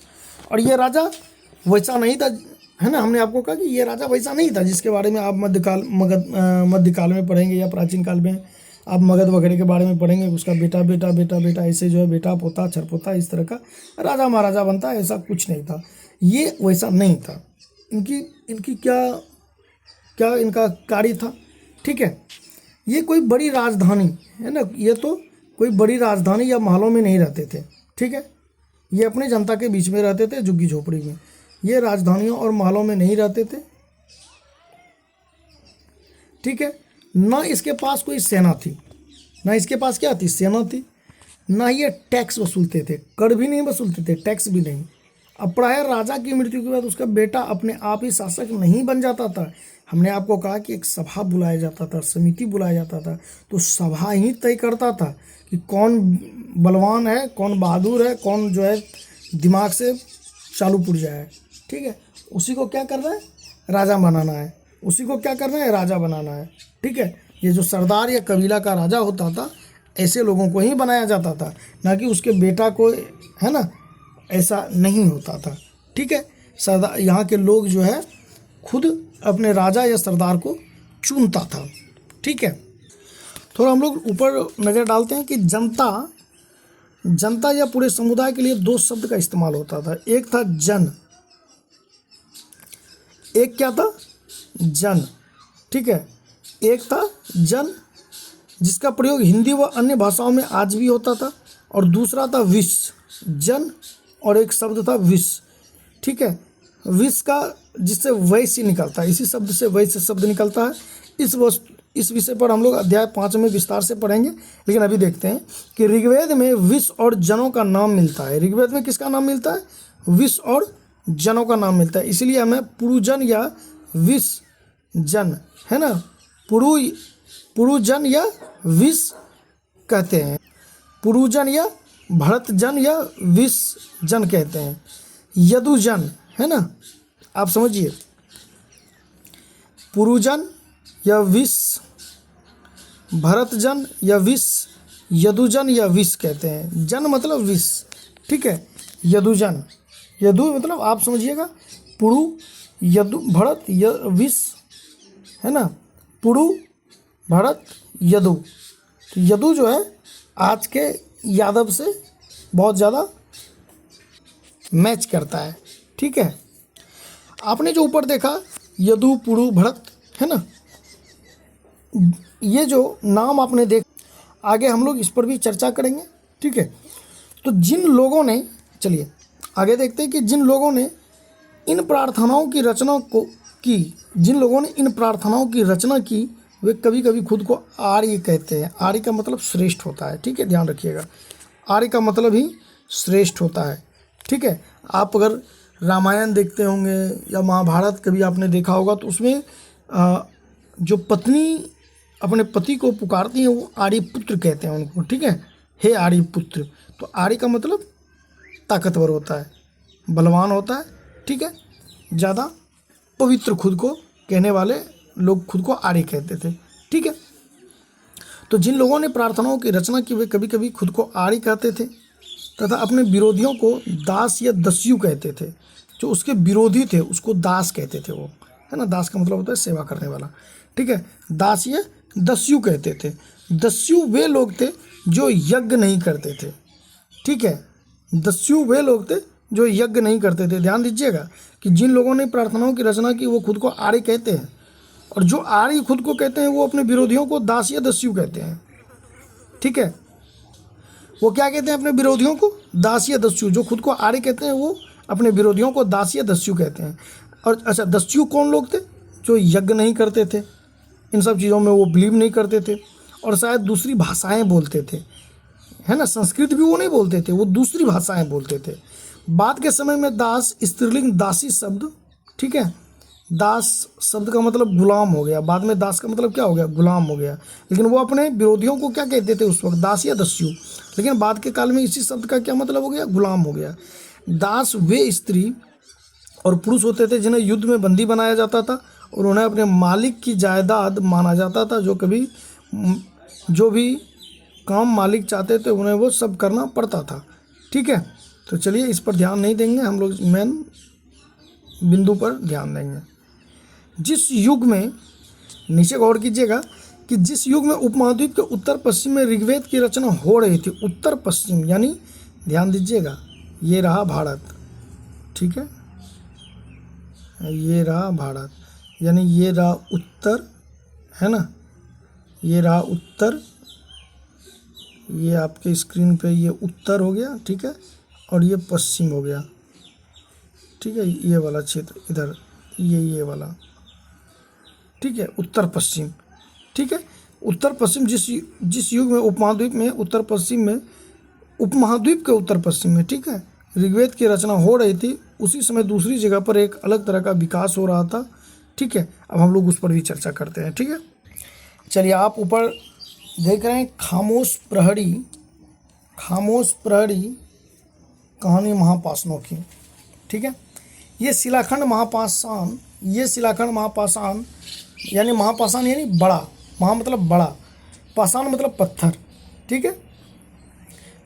और ये राजा वैसा नहीं था, है ना, हमने आपको कहा कि ये राजा वैसा नहीं था जिसके बारे में आप मध्यकाल में पढ़ेंगे या प्राचीन काल में आप मगध वगैरह के बारे में पढ़ेंगे। उसका बेटा बेटा बेटा बेटा ऐसे जो है बेटा पोता छरपोता इस तरह का राजा महाराजा बनता है, ऐसा कुछ नहीं था। ये वैसा नहीं था। इनकी क्या इनका कार्य था? ठीक है, ये कोई बड़ी राजधानी, है ना, ये तो कोई बड़ी राजधानी या महलों में नहीं रहते थे। ठीक है, ये अपने जनता के बीच में रहते थे, झुग्गी झोपड़ी में। ये राजधानियों और महलों में नहीं रहते थे। ठीक है, ना इसके पास कोई सेना थी, ना इसके पास क्या थी? सेना थी। ना ये टैक्स वसूलते थे, कर भी नहीं वसूलते थे, टैक्स भी नहीं। अब प्राय राजा की मृत्यु के बाद उसका बेटा अपने आप ही शासक नहीं बन जाता था। हमने आपको कहा कि एक सभा बुलाया जाता था, समिति बुलाया जाता था, तो सभा ही तय करता था कि कौन बलवान है, कौन बहादुर है, कौन जो है दिमाग से चालू पुर्जा है। ठीक है, उसी को क्या करना है? राजा बनाना है। उसी को क्या करना है? राजा बनाना है। ठीक है, ये जो सरदार या कबीला का राजा होता था, ऐसे लोगों को ही बनाया जाता था, ना कि उसके बेटा को, है ना, ऐसा नहीं होता था। ठीक है, सरदार, यहाँ के लोग जो है खुद अपने राजा या सरदार को चुनता था। ठीक है, थोड़ा हम लोग ऊपर नज़र डालते हैं कि जनता या पूरे समुदाय के लिए दो शब्द का इस्तेमाल होता था। एक था जन, एक क्या था? जन। ठीक है, एक था जन जिसका प्रयोग हिंदी व अन्य भाषाओं में आज भी होता था, और दूसरा था विश। जन और एक शब्द था विश। ठीक है, विश का जिससे वैश्य निकलता है, इसी शब्द से वैश्य शब्द निकलता है। इस विषय पर हम लोग अध्याय 5 में विस्तार से पढ़ेंगे, लेकिन अभी देखते हैं कि ऋग्वेद में विश और जनों का नाम मिलता है। ऋग्वेद में किसका नाम मिलता है? विश और जनों का नाम मिलता है। इसलिए हमें पुरुजन या विश जन, है ना, पुरुजन या विश कहते हैं। पुरुजन या भरतजन या विश जन कहते हैं। यदुजन, है ना, आप समझिए, पुरुजन या विश, भरतजन या विश, यदुजन या विश कहते हैं। जन मतलब विश। ठीक है, यदुजन, यदु मतलब आप समझिएगा पुरु, यदु, भरत, विश, है ना, पुरु, भरत, यदु। तो यदु जो है आज के यादव से बहुत ज़्यादा मैच करता है। ठीक है, आपने जो ऊपर देखा यदु, पुरु, भरत, है ना, ये जो नाम आपने देखा, आगे हम लोग इस पर भी चर्चा करेंगे। ठीक है, तो जिन लोगों ने, चलिए आगे देखते हैं कि जिन लोगों ने इन प्रार्थनाओं की रचना को की, जिन लोगों ने इन प्रार्थनाओं की रचना की वे कभी कभी खुद को आर्य कहते हैं। आर्य का मतलब श्रेष्ठ होता है, ठीक है, ध्यान रखिएगा। आर्य का मतलब ही श्रेष्ठ होता है, ठीक है। आप अगर रामायण देखते होंगे या महाभारत कभी आपने देखा होगा तो उसमें जो पत्नी अपने पति को पुकारती हैं वो आर्यपुत्र कहते हैं उनको, ठीक है, हे आर्यपुत्र। तो आर्य का मतलब ताकतवर होता है, बलवान होता है, ठीक है, ज़्यादा पवित्र खुद को कहने वाले लोग खुद को आर्य कहते थे, ठीक है। तो जिन लोगों ने प्रार्थनाओं की रचना की वे कभी कभी खुद को आर्य कहते थे तथा अपने विरोधियों को दास या दस्यु कहते थे। जो उसके विरोधी थे उसको दास कहते थे, वो है ना, दास का मतलब होता है सेवा करने वाला, ठीक है। दास या दस्यु कहते थे। दस्यु वे लोग थे जो यज्ञ नहीं करते थे, ठीक है। दस्यु वे लोग थे जो यज्ञ नहीं करते थे। ध्यान दीजिएगा कि जिन लोगों ने प्रार्थनाओं की रचना की वो खुद को आर्य कहते हैं, और जो आर्य खुद को कहते हैं वो अपने विरोधियों को दास या दस्यु कहते हैं, ठीक है। वो क्या कहते हैं अपने विरोधियों को? दास या दस्यु। जो खुद को आर्य कहते हैं वो अपने विरोधियों को दास या दस्यु कहते हैं। और अच्छा, दस्यु कौन लोग थे? जो यज्ञ नहीं करते थे, इन सब चीज़ों में वो बिलीव नहीं करते थे, और शायद दूसरी भाषाएं बोलते थे, है ना। संस्कृत भी वो नहीं बोलते थे, वो दूसरी भाषाएं बोलते थे। बाद के समय में दास स्त्रीलिंग दासी शब्द, ठीक है, दास शब्द का मतलब गुलाम हो गया। बाद में दास का मतलब क्या हो गया? गुलाम हो गया। लेकिन वो अपने विरोधियों को क्या कहते थे उस वक्त? दास या दस्यु। लेकिन बाद के काल में इसी शब्द का क्या मतलब हो गया? गुलाम हो गया। दास वे स्त्री और पुरुष होते थे जिन्हें युद्ध में बंदी बनाया जाता था और उन्हें अपने मालिक की जायदाद माना जाता था। जो भी काम मालिक चाहते थे उन्हें वो सब करना पड़ता था, ठीक है। तो चलिए इस पर ध्यान नहीं देंगे, हम लोग मेन बिंदु पर ध्यान देंगे। जिस युग में, नीचे गौर कीजिएगा कि जिस युग में उपमहाद्वीप के उत्तर पश्चिम में ऋग्वेद की रचना हो रही थी, उत्तर पश्चिम यानी ध्यान दीजिएगा, ये रहा भारत, ठीक है, ये रहा भारत, यानी ये रहा उत्तर, है ना, ये रहा उत्तर, ये आपके स्क्रीन पे ये उत्तर हो गया, ठीक है, और ये पश्चिम हो गया, ठीक है, ये वाला क्षेत्र इधर, ये वाला, ठीक है, उत्तर पश्चिम, ठीक है। उत्तर पश्चिम जिस युग में उपमहाद्वीप में उत्तर पश्चिम में, उपमहाद्वीप के उत्तर पश्चिम में, ठीक है, ऋग्वेद की रचना हो रही थी, उसी समय दूसरी जगह पर एक अलग तरह का विकास हो रहा था, ठीक है। अब हम लोग उस पर भी चर्चा करते हैं, ठीक है। चलिए आप ऊपर देख रहे हैं खामोश प्रहरी, खामोश प्रहरी कहानी महापाषाणों की, ठीक है। ये शिलाखंड महापाषाण, ये शिलाखंड महापाषाण यानी महापाषाण यानी बड़ा, महा मतलब बड़ा, पाषाण मतलब पत्थर, ठीक है,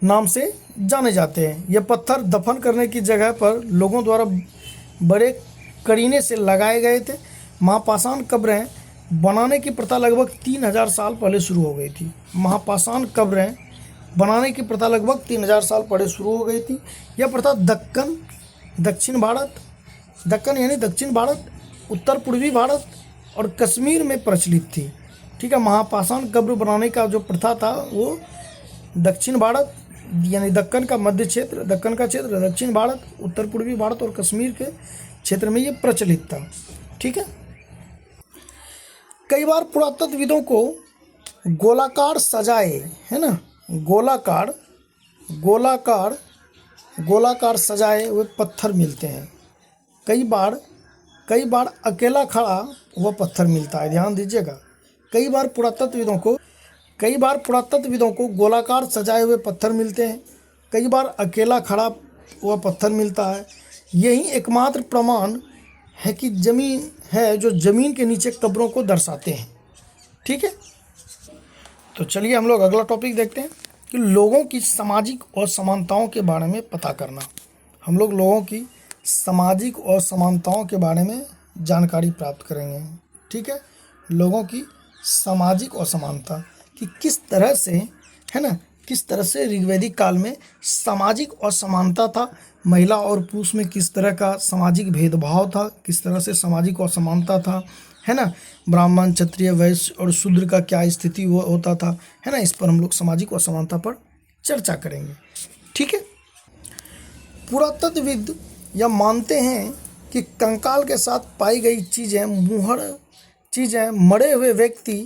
नाम से जाने जाते हैं। ये पत्थर दफन करने की जगह पर लोगों द्वारा बड़े करीने से लगाए गए थे। महापाषाण कब्रें बनाने की प्रथा लगभग 3000 साल पहले शुरू हो गई थी। महापाषाण कब्रें बनाने की प्रथा लगभग 3000 साल पहले शुरू हो गई थी। यह प्रथा दक्कन, दक्षिण भारत, दक्कन यानी दक्षिण भारत, उत्तर पूर्वी भारत और कश्मीर में प्रचलित थी, ठीक है। महापाषाण कब्र बनाने का जो प्रथा था वो दक्षिण भारत यानी दक्कन का मध्य क्षेत्र, दक्कन का क्षेत्र, दक्षिण भारत, उत्तर पूर्वी भारत और कश्मीर के क्षेत्र में ये प्रचलित था, ठीक है। कई बार पुरातत्वविदों को गोलाकार सजाए, है ना, गोलाकार गोलाकार गोलाकार सजाए हुए पत्थर मिलते हैं। कई बार अकेला खड़ा हुआ पत्थर मिलता है, ध्यान दीजिएगा। कई बार पुरातत्वविदों को गोलाकार सजाए हुए पत्थर मिलते हैं, कई बार अकेला खड़ा हुआ पत्थर मिलता है। यही एकमात्र प्रमाण है कि जमीन है जो ज़मीन के नीचे कब्रों को दर्शाते हैं, ठीक है। तो चलिए हम लोग अगला टॉपिक देखते हैं कि लोगों की सामाजिक असमानताओं के बारे में पता करना। हम लोग लोगों की सामाजिक असमानताओं के बारे में जानकारी प्राप्त करेंगे, ठीक है। लोगों की सामाजिक असमानता कि किस तरह से, है ना, किस तरह से ऋग्वैदिक काल में सामाजिक असमानता था, महिला और पुरुष में किस तरह का सामाजिक भेदभाव था, किस तरह से सामाजिक असमानता था, है ना, ब्राह्मण, क्षत्रिय, वैश्य और शूद्र का क्या स्थिति होता था, है ना। इस पर हम लोग सामाजिक असमानता पर चर्चा करेंगे, ठीक है। पुरातत्वविद यह मानते हैं कि कंकाल के साथ पाई गई चीज़ें मरे हुए व्यक्ति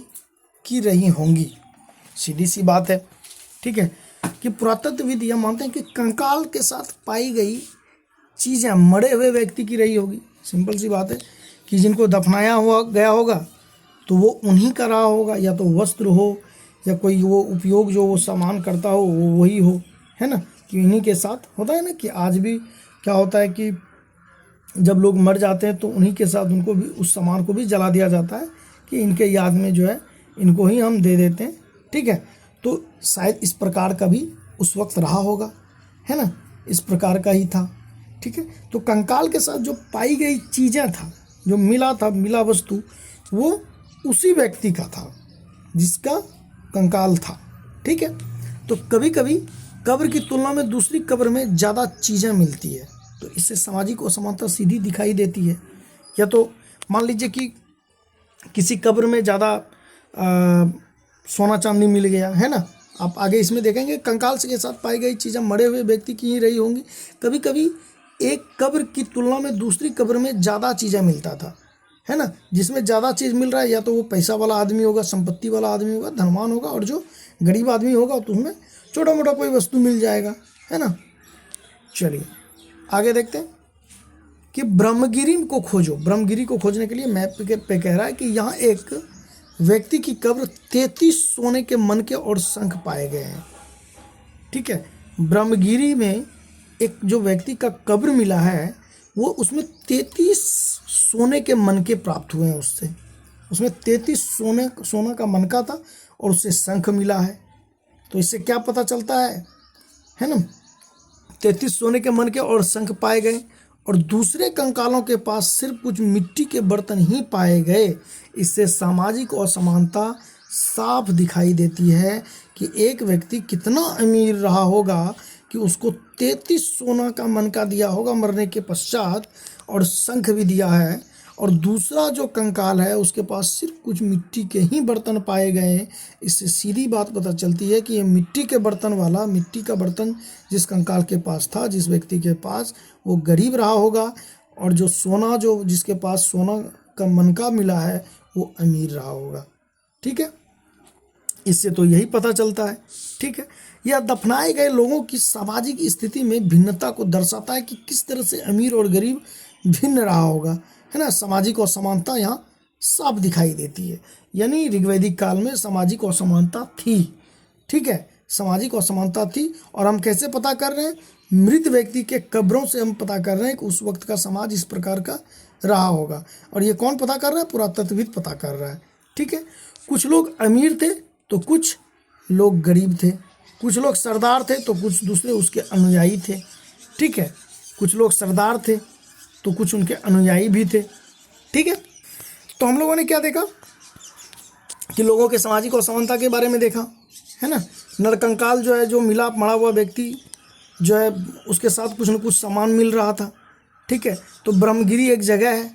की रही होंगी। सीधी सी बात है, ठीक है, कि पुरातत्वविद यह मानते हैं कि कंकाल के साथ पाई गई चीज़ें मरे हुए व्यक्ति की रही होगी। सिंपल सी बात है कि जिनको दफनाया हुआ गया होगा तो वो उन्हीं का रहा होगा, या तो वस्त्र हो या कोई वो उपयोग जो वो सामान करता हो वो वही हो, है ना। कि इन्हीं के साथ होता है ना कि आज भी क्या होता है कि जब लोग मर जाते हैं तो उन्हीं के साथ उनको भी उस सामान को भी जला दिया जाता है कि इनके याद में जो है इनको ही हम दे देते हैं, ठीक है। तो शायद इस प्रकार का भी उस वक्त रहा होगा, है ना, इस प्रकार का ही था, ठीक है। तो कंकाल के साथ जो पाई गई चीज़ें था, जो मिला वस्तु, वो उसी व्यक्ति का था जिसका कंकाल था, ठीक है। तो कभी कभी कब्र की तुलना में दूसरी कब्र में ज़्यादा चीज़ें मिलती है, तो इससे सामाजिक असमानता सीधी दिखाई देती है। या तो मान लीजिए कि किसी कब्र में ज़्यादा सोना चांदी मिल गया, है ना। आप आगे इसमें देखेंगे कंकाल के साथ पाई गई चीज़ें मरे हुए व्यक्ति की ही रही होंगी। कभी कभी एक कब्र की तुलना में दूसरी कब्र में ज़्यादा चीज़ें मिलता था, है ना। जिसमें ज़्यादा चीज़ मिल रहा है या तो वो पैसा वाला आदमी होगा, संपत्ति वाला आदमी होगा, धनवान होगा, और जो गरीब आदमी होगा तो उसमें छोटा मोटा कोई वस्तु मिल जाएगा, है ना। चलिए आगे देखते हैं कि ब्रह्मगिरी को खोजो। ब्रह्मगिरी को खोजने के लिए मैप पे कह रहा है कि यहाँ एक व्यक्ति की कब्र 33 सोने के मनके और शंख पाए गए हैं, ठीक है। ब्रह्मगिरी में एक जो व्यक्ति का कब्र मिला है वो उसमें 33 सोने के मनके प्राप्त हुए हैं उससे। उसमें 33 सोना का मनका था और उससे शंख मिला है। तो इससे क्या पता चलता है ना, 33 सोने के मनके और शंख पाए गए, और दूसरे कंकालों के पास सिर्फ कुछ मिट्टी के बर्तन ही पाए गए। इससे सामाजिक असमानता साफ दिखाई देती है कि एक व्यक्ति कितना अमीर रहा होगा कि उसको 33 सोना का मनका दिया होगा मरने के पश्चात, और शंख भी दिया है, और दूसरा जो कंकाल है उसके पास सिर्फ कुछ मिट्टी के ही बर्तन पाए गए। इससे सीधी बात पता चलती है कि ये मिट्टी का बर्तन जिस कंकाल के पास था, जिस व्यक्ति के पास, वो गरीब रहा होगा, और जो जिसके पास सोना का मनका मिला है वो अमीर रहा होगा, ठीक है। इससे तो यही पता चलता है, ठीक है। यह दफनाए गए लोगों की सामाजिक स्थिति में भिन्नता को दर्शाता है कि किस तरह से अमीर और गरीब भिन्न रहा होगा, है ना। सामाजिक असमानता यहाँ साफ दिखाई देती है। यानी ऋग्वैदिक काल में सामाजिक असमानता थी, ठीक है, सामाजिक असमानता थी। और हम कैसे पता कर रहे हैं? मृत व्यक्ति के कब्रों से हम पता कर रहे हैं कि उस वक्त का समाज इस प्रकार का रहा होगा। और ये कौन पता कर रहा है? पुरातत्वविद पता कर रहा है, ठीक है। कुछ लोग अमीर थे तो कुछ लोग गरीब थे, कुछ लोग सरदार थे तो कुछ दूसरे उसके अनुयायी थे, ठीक है। कुछ लोग सरदार थे तो कुछ उनके अनुयायी भी थे, ठीक है। तो हम लोगों ने क्या देखा कि लोगों के सामाजिक असमानता के बारे में देखा, है ना। नरकंकाल जो है, जो मरा हुआ व्यक्ति जो है, उसके साथ कुछ न कुछ सामान मिल रहा था, ठीक है। तो ब्रह्मगिरी एक जगह है,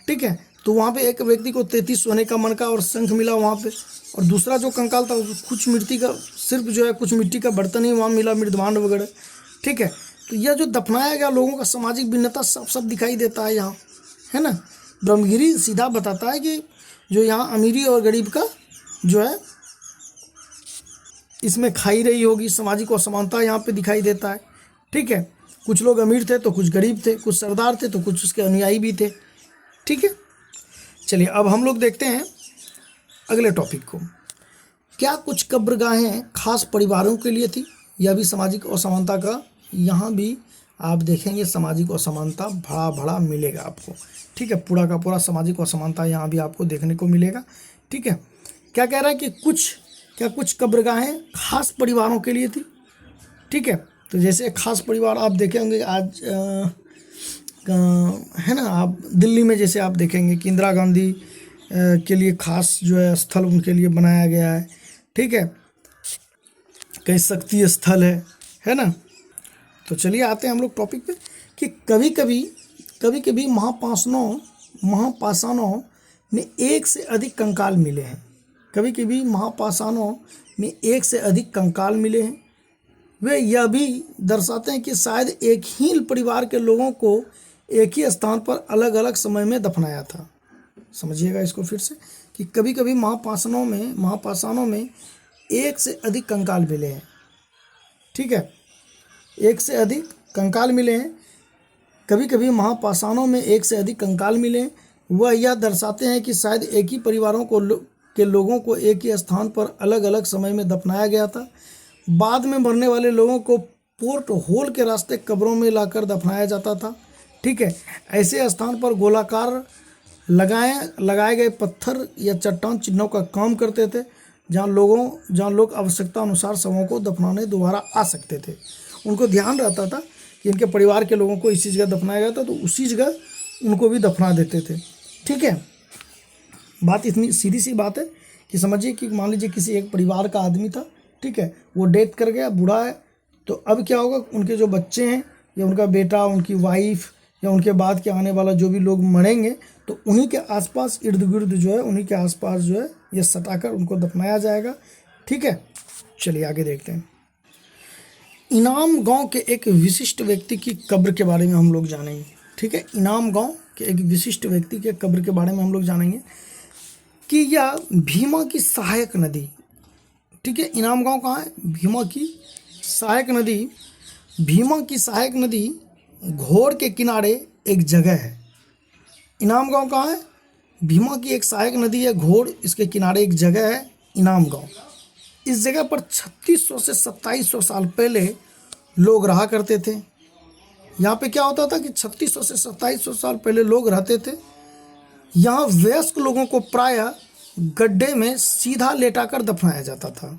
ठीक है। तो वहाँ पे एक व्यक्ति को 33 सोने का मनका और शंख मिला वहाँ पे, और दूसरा जो कंकाल था कुछ मिट्टी का, सिर्फ जो है कुछ मिट्टी का बर्तन ही वहाँ मिला, मृदभांड वगैरह, ठीक है। तो यह जो दफनाया गया लोगों का सामाजिक भिन्नता सब दिखाई देता है यहाँ, है ना। ब्रह्मगिरी सीधा बताता है कि जो यहाँ अमीरी और गरीब का जो है इसमें खाई रही होगी, सामाजिक असमानता यहाँ पे दिखाई देता है, ठीक है। कुछ लोग अमीर थे तो कुछ गरीब थे, कुछ सरदार थे तो कुछ उसके अनुयायी भी थे, ठीक है। चलिए अब हम लोग देखते हैं अगले टॉपिक को। क्या कुछ कब्रगाहें खास परिवारों के लिए थी? यह भी सामाजिक असमानता का, यहाँ भी आप देखेंगे सामाजिक असमानता भड़ा मिलेगा आपको, ठीक है। पूरा का पूरा सामाजिक असमानता यहाँ भी आपको देखने को मिलेगा, ठीक है। क्या कह रहा है कि क्या कुछ कब्रगाहें खास परिवारों के लिए थी, ठीक है। तो जैसे खास परिवार आप देखे होंगे आज है ना, आप दिल्ली में जैसे आप देखेंगे कि इंदिरा गांधी के लिए खास जो है स्थल उनके लिए बनाया गया है, ठीक है। कई शक्ति स्थल है ना। तो चलिए आते हैं हम लोग टॉपिक पे कि कभी कभी महापाषाणों में एक से अधिक कंकाल मिले हैं। कभी कभी महापाषाणों में एक से अधिक कंकाल मिले हैं, वे यह भी दर्शाते हैं कि शायद एक ही परिवार के लोगों को एक ही स्थान पर अलग अलग समय में दफनाया था। समझिएगा इसको फिर से कि कभी कभी महापाषाणों में एक से अधिक कंकाल मिले हैं। ठीक है, एक से अधिक कंकाल मिले हैं। कभी कभी महापाषाणों में एक से अधिक कंकाल मिले हैं। वह यह दर्शाते हैं कि शायद एक ही परिवारों के लोगों को एक ही स्थान पर अलग अलग समय में दफनाया गया था। बाद में मरने वाले लोगों को पोर्ट होल के रास्ते कब्रों में लाकर दफनाया जाता था। ठीक है, ऐसे स्थान पर गोलाकार लगाए गए पत्थर या चट्टान चिन्हों का काम करते थे, जहाँ लोग आवश्यकता अनुसार शवों को दफनाने दोबारा आ सकते थे। उनको ध्यान रहता था कि इनके परिवार के लोगों को इसी जगह दफनाया गया था, तो उसी जगह उनको भी दफना देते थे। ठीक है, बात इतनी सीधी सी बात है कि समझिए कि मान लीजिए किसी एक परिवार का आदमी था। ठीक है, वो डेथ कर गया, बूढ़ा है, तो अब क्या होगा, उनके जो बच्चे हैं या उनका बेटा, उनकी वाइफ या उनके बाद के आने वाला जो भी लोग मरेंगे, तो उन्हीं के आसपास इर्द गिर्द जो है, उन्हीं के आसपास जो है ये सटाकर उनको दफनाया जाएगा। ठीक है, चलिए आगे देखते हैं। इनाम गांव के एक विशिष्ट व्यक्ति की कब्र के बारे में हम लोग जानेंगे। ठीक है, इनाम गांव के एक विशिष्ट व्यक्ति के कब्र के बारे में हम लोग जानेंगे कि यह भीमा की सहायक नदी। ठीक है, इनाम गांव कहाँ है? भीमा की सहायक नदी। भीमा की सहायक नदी घोड़ के किनारे एक जगह है। इनाम गांव कहाँ है? भीमा की एक सहायक नदी है, घोड़ इसके किनारे एक जगह है, इनाम गांव। इस जगह पर 3600 से 2700 साल पहले लोग रहा करते थे। यहाँ पे क्या होता था कि 3600 से 2700 साल पहले लोग रहते थे। यहाँ वयस्क लोगों को प्रायः गड्ढे में सीधा लेटाकर दफनाया जाता था।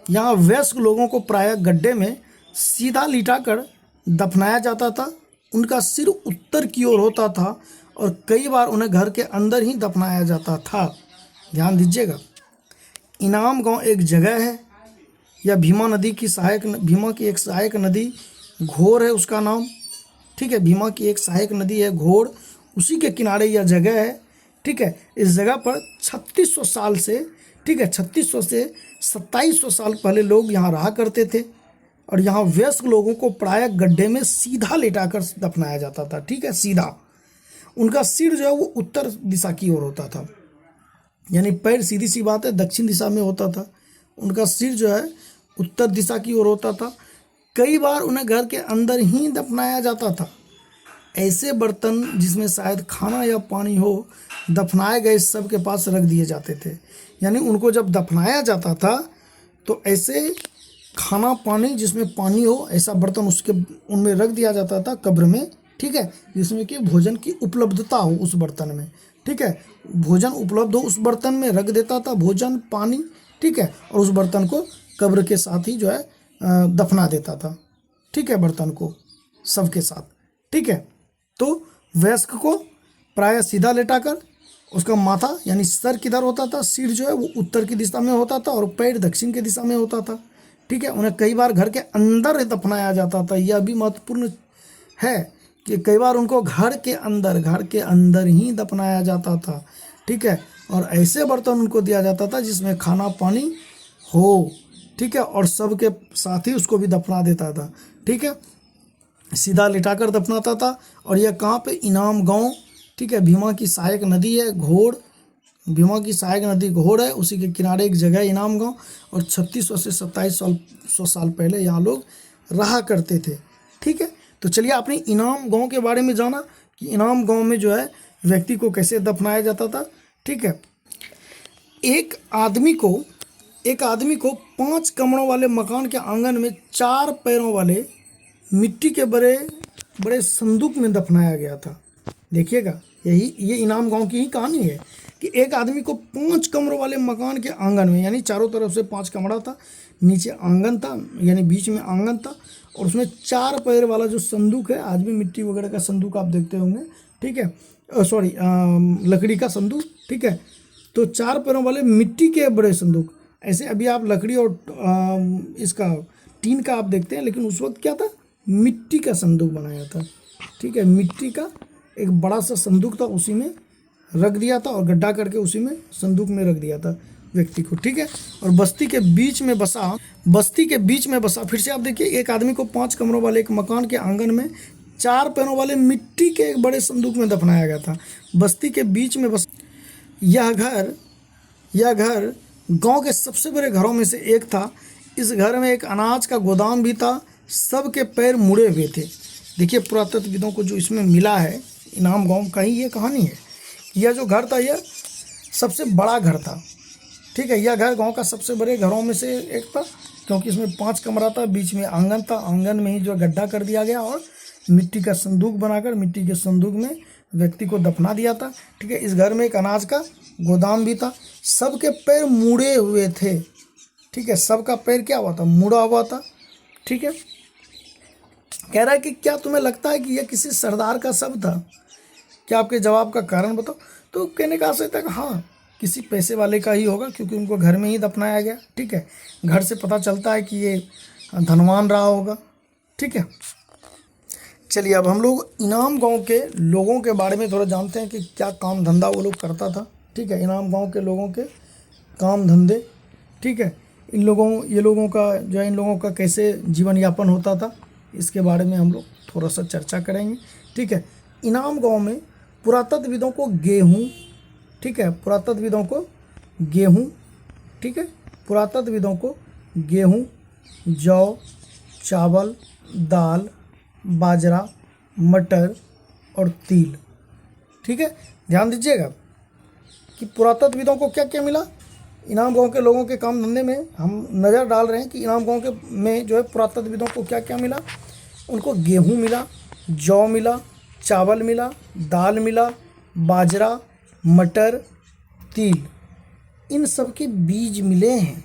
यहाँ वयस्क लोगों को प्रायः गड्ढे में सीधा लिटाकर दफनाया जाता था। उनका सिर उत्तर की ओर होता था और कई बार उन्हें घर के अंदर ही दफनाया जाता था। ध्यान दीजिएगा, इनाम गांव एक जगह है, या भीमा की एक सहायक नदी घोर है उसका नाम। ठीक है, भीमा की एक सहायक नदी है घोर, उसी के किनारे यह जगह है। ठीक है, इस जगह पर 3600 साल से 3600 से 2700 साल पहले लोग यहाँ रहा करते थे और यहाँ वयस्क लोगों को प्रायः गड्ढे में सीधा लेटाकर दफनाया जाता था। ठीक है, सीधा। उनका सिर जो है वो उत्तर दिशा की ओर होता था, यानी पैर, सीधी सी बात है, दक्षिण दिशा में होता था। उनका सिर जो है उत्तर दिशा की ओर होता था। कई बार उन्हें घर के अंदर ही दफनाया जाता था। ऐसे बर्तन जिसमें शायद खाना या पानी हो, दफनाए गए सब के पास रख दिए जाते थे। यानी उनको जब दफनाया जाता था तो ऐसे खाना पानी जिसमें पानी हो, ऐसा बर्तन उनमें रख दिया जाता था कब्र में। ठीक है, जिसमें कि भोजन की उपलब्धता हो उस बर्तन में। ठीक है, भोजन उपलब्ध हो उस बर्तन में रख देता था, भोजन पानी। ठीक है, और उस बर्तन को कब्र के साथ ही जो है दफना देता था। ठीक है, बर्तन को सबके साथ। ठीक है, तो वयस्क को प्रायः सीधा लेटाकर, उसका माथा यानी सर किधर होता था, सिर जो है वो उत्तर की दिशा में होता था और पैर दक्षिण की दिशा में होता था। ठीक है, उन्हें कई बार घर के अंदर दफनाया जाता था। यह भी महत्वपूर्ण है कि कई बार उनको घर के अंदर ही दफनाया जाता था। ठीक है, और ऐसे बर्तन उनको दिया जाता था जिसमें खाना पानी हो। ठीक है, और सबके साथ ही उसको भी दफना देता था। ठीक है, सीधा लिटाकर दफनाता था। और यह कहाँ पे? इनाम गांव। ठीक है, भीमा की सहायक नदी है घोड़, भीमा की सहायक नदी घोड़ है, उसी के किनारे एक जगह है इनाम गांव। और 3600 से 2700 साल पहले यहाँ लोग रहा करते थे। ठीक है, तो चलिए आपने इनाम गांव के बारे में जाना कि इनाम गांव में जो है व्यक्ति को कैसे दफनाया जाता था। ठीक है, एक आदमी को 5 कमरों वाले मकान के आंगन में 4 पैरों वाले मिट्टी के बड़े बड़े संदूक में दफनाया गया था। देखिएगा, ये इनाम गांव की ही कहानी है कि एक आदमी को 5 कमरों वाले मकान के आंगन में, यानी चारों तरफ से 5 कमरा था, नीचे आंगन था, यानी बीच में आंगन था, और उसमें 4 पैर वाला जो संदूक है, आज भी मिट्टी वगैरह का संदूक आप देखते होंगे। ठीक है, लकड़ी का संदूक। ठीक है, तो 4 पैरों वाले मिट्टी के बड़े संदूक। ऐसे अभी आप लकड़ी और इसका टीन का आप देखते हैं, लेकिन उस वक्त क्या था? मिट्टी का संदूक बनाया था। ठीक है, मिट्टी का एक बड़ा सा संदूक था, उसी में रख दिया था और गड्ढा करके उसी में संदूक में रख दिया था। व्यक्ति को, ठीक है। और बस्ती के बीच में बसा, फिर से आप देखिए, एक आदमी को 5 कमरों वाले एक मकान के आंगन में 4 पैरों वाले मिट्टी के एक बड़े संदूक में दफनाया गया था। बस्ती के बीच में बसा यह घर गांव के सबसे बड़े घरों में से एक था। इस घर में एक अनाज का गोदाम भी था। सबके पैर मुड़े हुए थे। देखिए, पुरातत्वविदों को जो इसमें मिला है, इनाम गांव का ही ये कहानी है। यह जो घर था, यह सबसे बड़ा घर था, ठीक है। यह घर गांव का सबसे बड़े घरों में से एक था, क्योंकि इसमें 5 कमरा था, बीच में आंगन था। आंगन में ही जो गड्ढा कर दिया गया और मिट्टी का संदूक बनाकर मिट्टी के संदूक में व्यक्ति को दफना दिया था, ठीक है। इस घर में एक अनाज का गोदाम भी था। सबके पैर मुड़े हुए थे, ठीक है। सबका पैर क्या हुआ था? मुड़ा हुआ था, ठीक है। कह रहा है कि क्या तुम्हें लगता है कि यह किसी सरदार का शब्द था? क्या आपके जवाब का कारण बताओ। तो कहने का आशय था कि हाँ, किसी पैसे वाले का ही होगा, क्योंकि उनको घर में ही दफनाया गया, ठीक है। घर से पता चलता है कि ये धनवान रहा होगा, ठीक है। चलिए, अब हम लोग इनाम गांव के लोगों के बारे में थोड़ा जानते हैं कि क्या काम धंधा वो लोग करता था, ठीक है। इनाम गांव के लोगों के काम धंधे, ठीक है। ये लोगों का कैसे जीवन यापन होता था, इसके बारे में हम लोग थोड़ा सा चर्चा करेंगे, ठीक है। इनाम गांव में पुरातत्वविदों को गेहूँ, ठीक है, गेहूँ, जौ, चावल, दाल, बाजरा, मटर और तिल, ठीक है। ध्यान दीजिएगा कि पुरातत्वविदों को क्या क्या मिला। इनाम गांव के लोगों के काम धंधे में हम नज़र डाल रहे हैं कि इनाम गांव के में जो है पुरातत्वविदों को क्या क्या मिला। उनको गेहूँ मिला, जौ मिला, चावल मिला, दाल मिला, बाजरा, मटर, तिल, इन सब के बीज मिले हैं,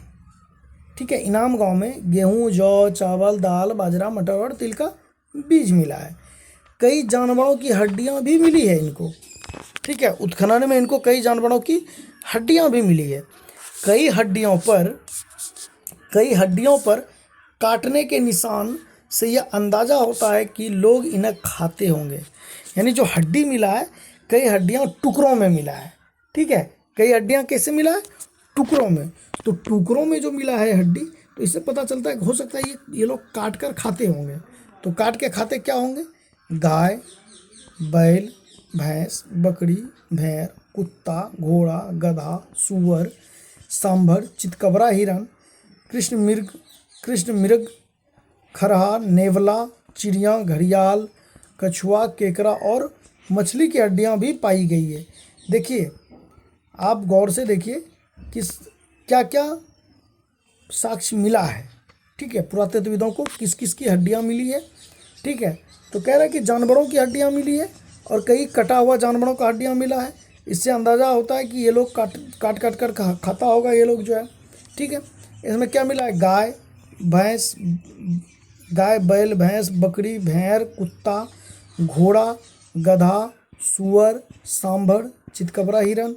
ठीक है। इनाम गांव में गेहूँ, जौ, चावल, दाल, बाजरा, मटर और तिल का बीज मिला है। कई जानवरों की हड्डियां भी मिली है इनको, ठीक है। उत्खनन में इनको कई जानवरों की हड्डियां भी मिली है। कई हड्डियों पर काटने के निशान से यह अंदाज़ा होता है कि लोग इन्हें खाते होंगे। यानी जो हड्डी मिला है, कई हड्डियां टुकड़ों में मिला है, ठीक है। कई हड्डियां कैसे मिला है? टुकड़ों में। तो टुकड़ों में जो मिला है हड्डी, तो इससे पता चलता है कि हो सकता है ये लोग काट कर खाते होंगे। तो काट के खाते क्या होंगे? गाय, बैल, भैंस, बकरी, भेड़, कुत्ता, घोड़ा, गधा, सूअर, सांभर, चितकबरा हिरन, कृष्ण मृग, खरहा, नेवला, चिड़िया, घड़ियाल, कछुआ, केकड़ा और मछली की हड्डियां भी पाई गई है। देखिए, आप गौर से देखिए कि क्या क्या साक्ष्य मिला है, ठीक है। पुरातत्वविदों को किस किस की हड्डियां मिली है, ठीक है। तो कह रहा है कि जानवरों की हड्डियां मिली है और कई कटा हुआ जानवरों का हड्डियां मिला है। इससे अंदाज़ा होता है कि ये लोग काट कर खाता होगा ये लोग जो है, ठीक है। इसमें क्या मिला है? गाय, बैल, भैंस, बकरी, भेड़, कुत्ता, घोड़ा, गधा, सूअर, सांभर, चितकबरा हिरन,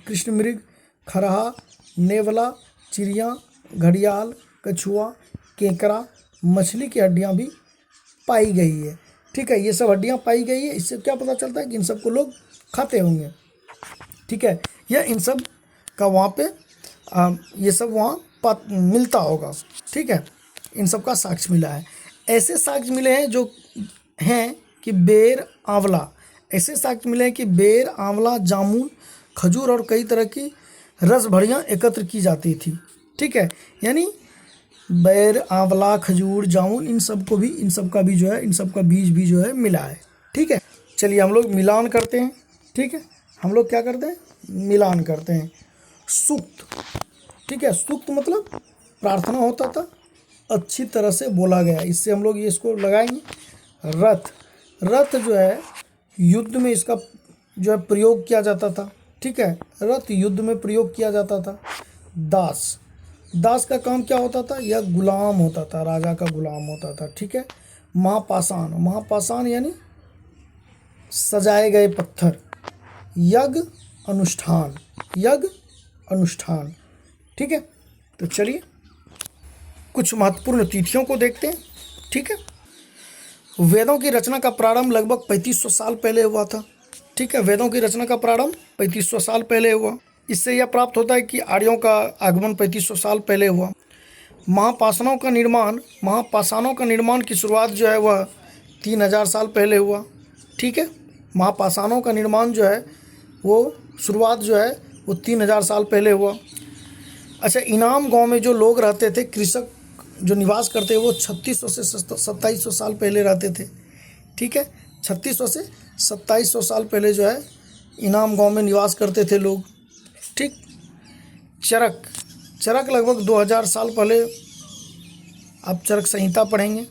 कृष्ण मृग, खरहा, नेवला, चिड़िया, घड़ियाल, कछुआ, केकड़ा, मछली की हड्डियां भी पाई गई है, ठीक है। ये सब हड्डियां पाई गई है। इससे क्या पता चलता है कि इन सबको लोग खाते होंगे, ठीक है। या इन सब का वहाँ पे ये सब वहाँ मिलता होगा, ठीक है। इन सब का साक्ष्य मिला है। ऐसे साक्ष्य मिले हैं जो हैं कि बेर, आंवला, जामुन, खजूर और कई तरह की रस भड़ियाँ एकत्र की जाती थी, ठीक है। यानी बैर, आंवला, खजूर, जामुन, इन सब का बीज भी जो है मिला है, ठीक है। चलिए, हम लोग मिलान करते हैं, ठीक है। हम लोग क्या करते हैं? मिलान करते हैं। सूक्त, ठीक है। सूक्त मतलब प्रार्थना होता था, अच्छी तरह से बोला गया। इससे हम लोग इसको लगाएंगे। रथ जो है युद्ध में इसका जो है प्रयोग किया जाता था, ठीक है। रथ युद्ध में प्रयोग किया जाता था। दास का काम क्या होता था? यह गुलाम होता था, राजा का गुलाम होता था, ठीक है। महापाषाण यानी सजाए गए पत्थर। यज्ञ अनुष्ठान, ठीक है। तो चलिए कुछ महत्वपूर्ण तिथियों को देखते हैं, ठीक है। वेदों की रचना का प्रारंभ लगभग 3500 साल पहले हुआ था, ठीक है। वेदों की रचना का प्रारंभ 3500 साल पहले हुआ। इससे यह प्राप्त होता है कि आर्यों का आगमन 3500 साल पहले हुआ। महापाषाणों का निर्माण की शुरुआत जो है वह 3000 साल पहले हुआ। ठीक है, महापाषाणों का निर्माण जो है वो शुरुआत जो है वो 3000 साल पहले हुआ। अच्छा, इनाम गांव में जो लोग रहते थे, कृषक जो निवास करते वो 3600 से 2700 साल पहले रहते थे। ठीक है, 3600 से 2700 साल पहले जो है इनाम गांव में निवास करते थे लोग। ठीक, चरक लगभग 2000 साल पहले, आप चरक संहिता पढ़ेंगे,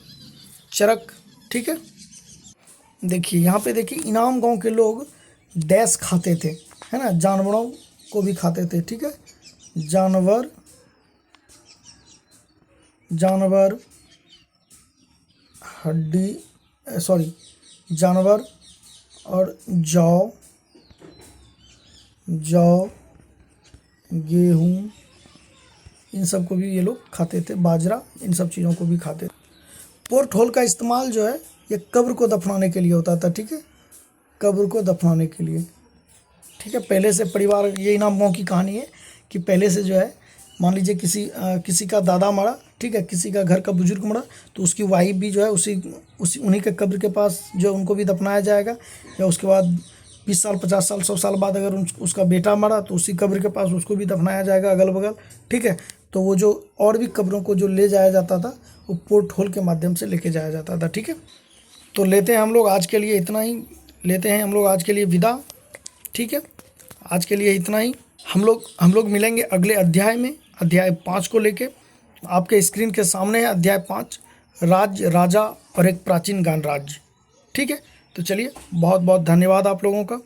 चरक। ठीक है, देखिए यहाँ पे देखिए, इनाम गांव के लोग डैश खाते थे, है ना, जानवरों को भी खाते थे। ठीक है, जानवर हड्डी जानवर और जौ गेहूँ, इन सब को भी ये लोग खाते थे, बाजरा, इन सब चीज़ों को भी खाते थे। पोर्ट होल का इस्तेमाल जो है ये कब्र को दफनाने के लिए होता था। ठीक है, कब्र को दफनाने के लिए। ठीक है, पहले से परिवार, ये इनाम गाँव की कहानी है कि पहले से जो है, मान लीजिए किसी का दादा मरा, ठीक है, किसी का घर का बुजुर्ग मरा, तो उसकी वाइफ भी जो है उसी उन्हीं के कब्र के पास जो है उनको भी दफनाया जाएगा। या उसके बाद 20 साल 50 साल 100 साल बाद अगर उसका बेटा मरा तो उसी कब्र के पास उसको भी दफनाया जाएगा अगल बगल। ठीक है, तो वो जो और भी कब्रों को जो ले जाया जाता था वो पोर्ट होल के माध्यम से लेके जाया जाता था। ठीक है, तो लेते हैं हम लोग आज के लिए इतना ही, लेते हैं हम लोग आज के लिए विदा। ठीक है, आज के लिए इतना ही। हम लोग मिलेंगे अगले अध्याय में, अध्याय 5 को लेके। आपके स्क्रीन के सामने है अध्याय 5, राज्य, राजा और एक प्राचीन गणराज्य। ठीक है, तो चलिए, बहुत बहुत धन्यवाद आप लोगों का।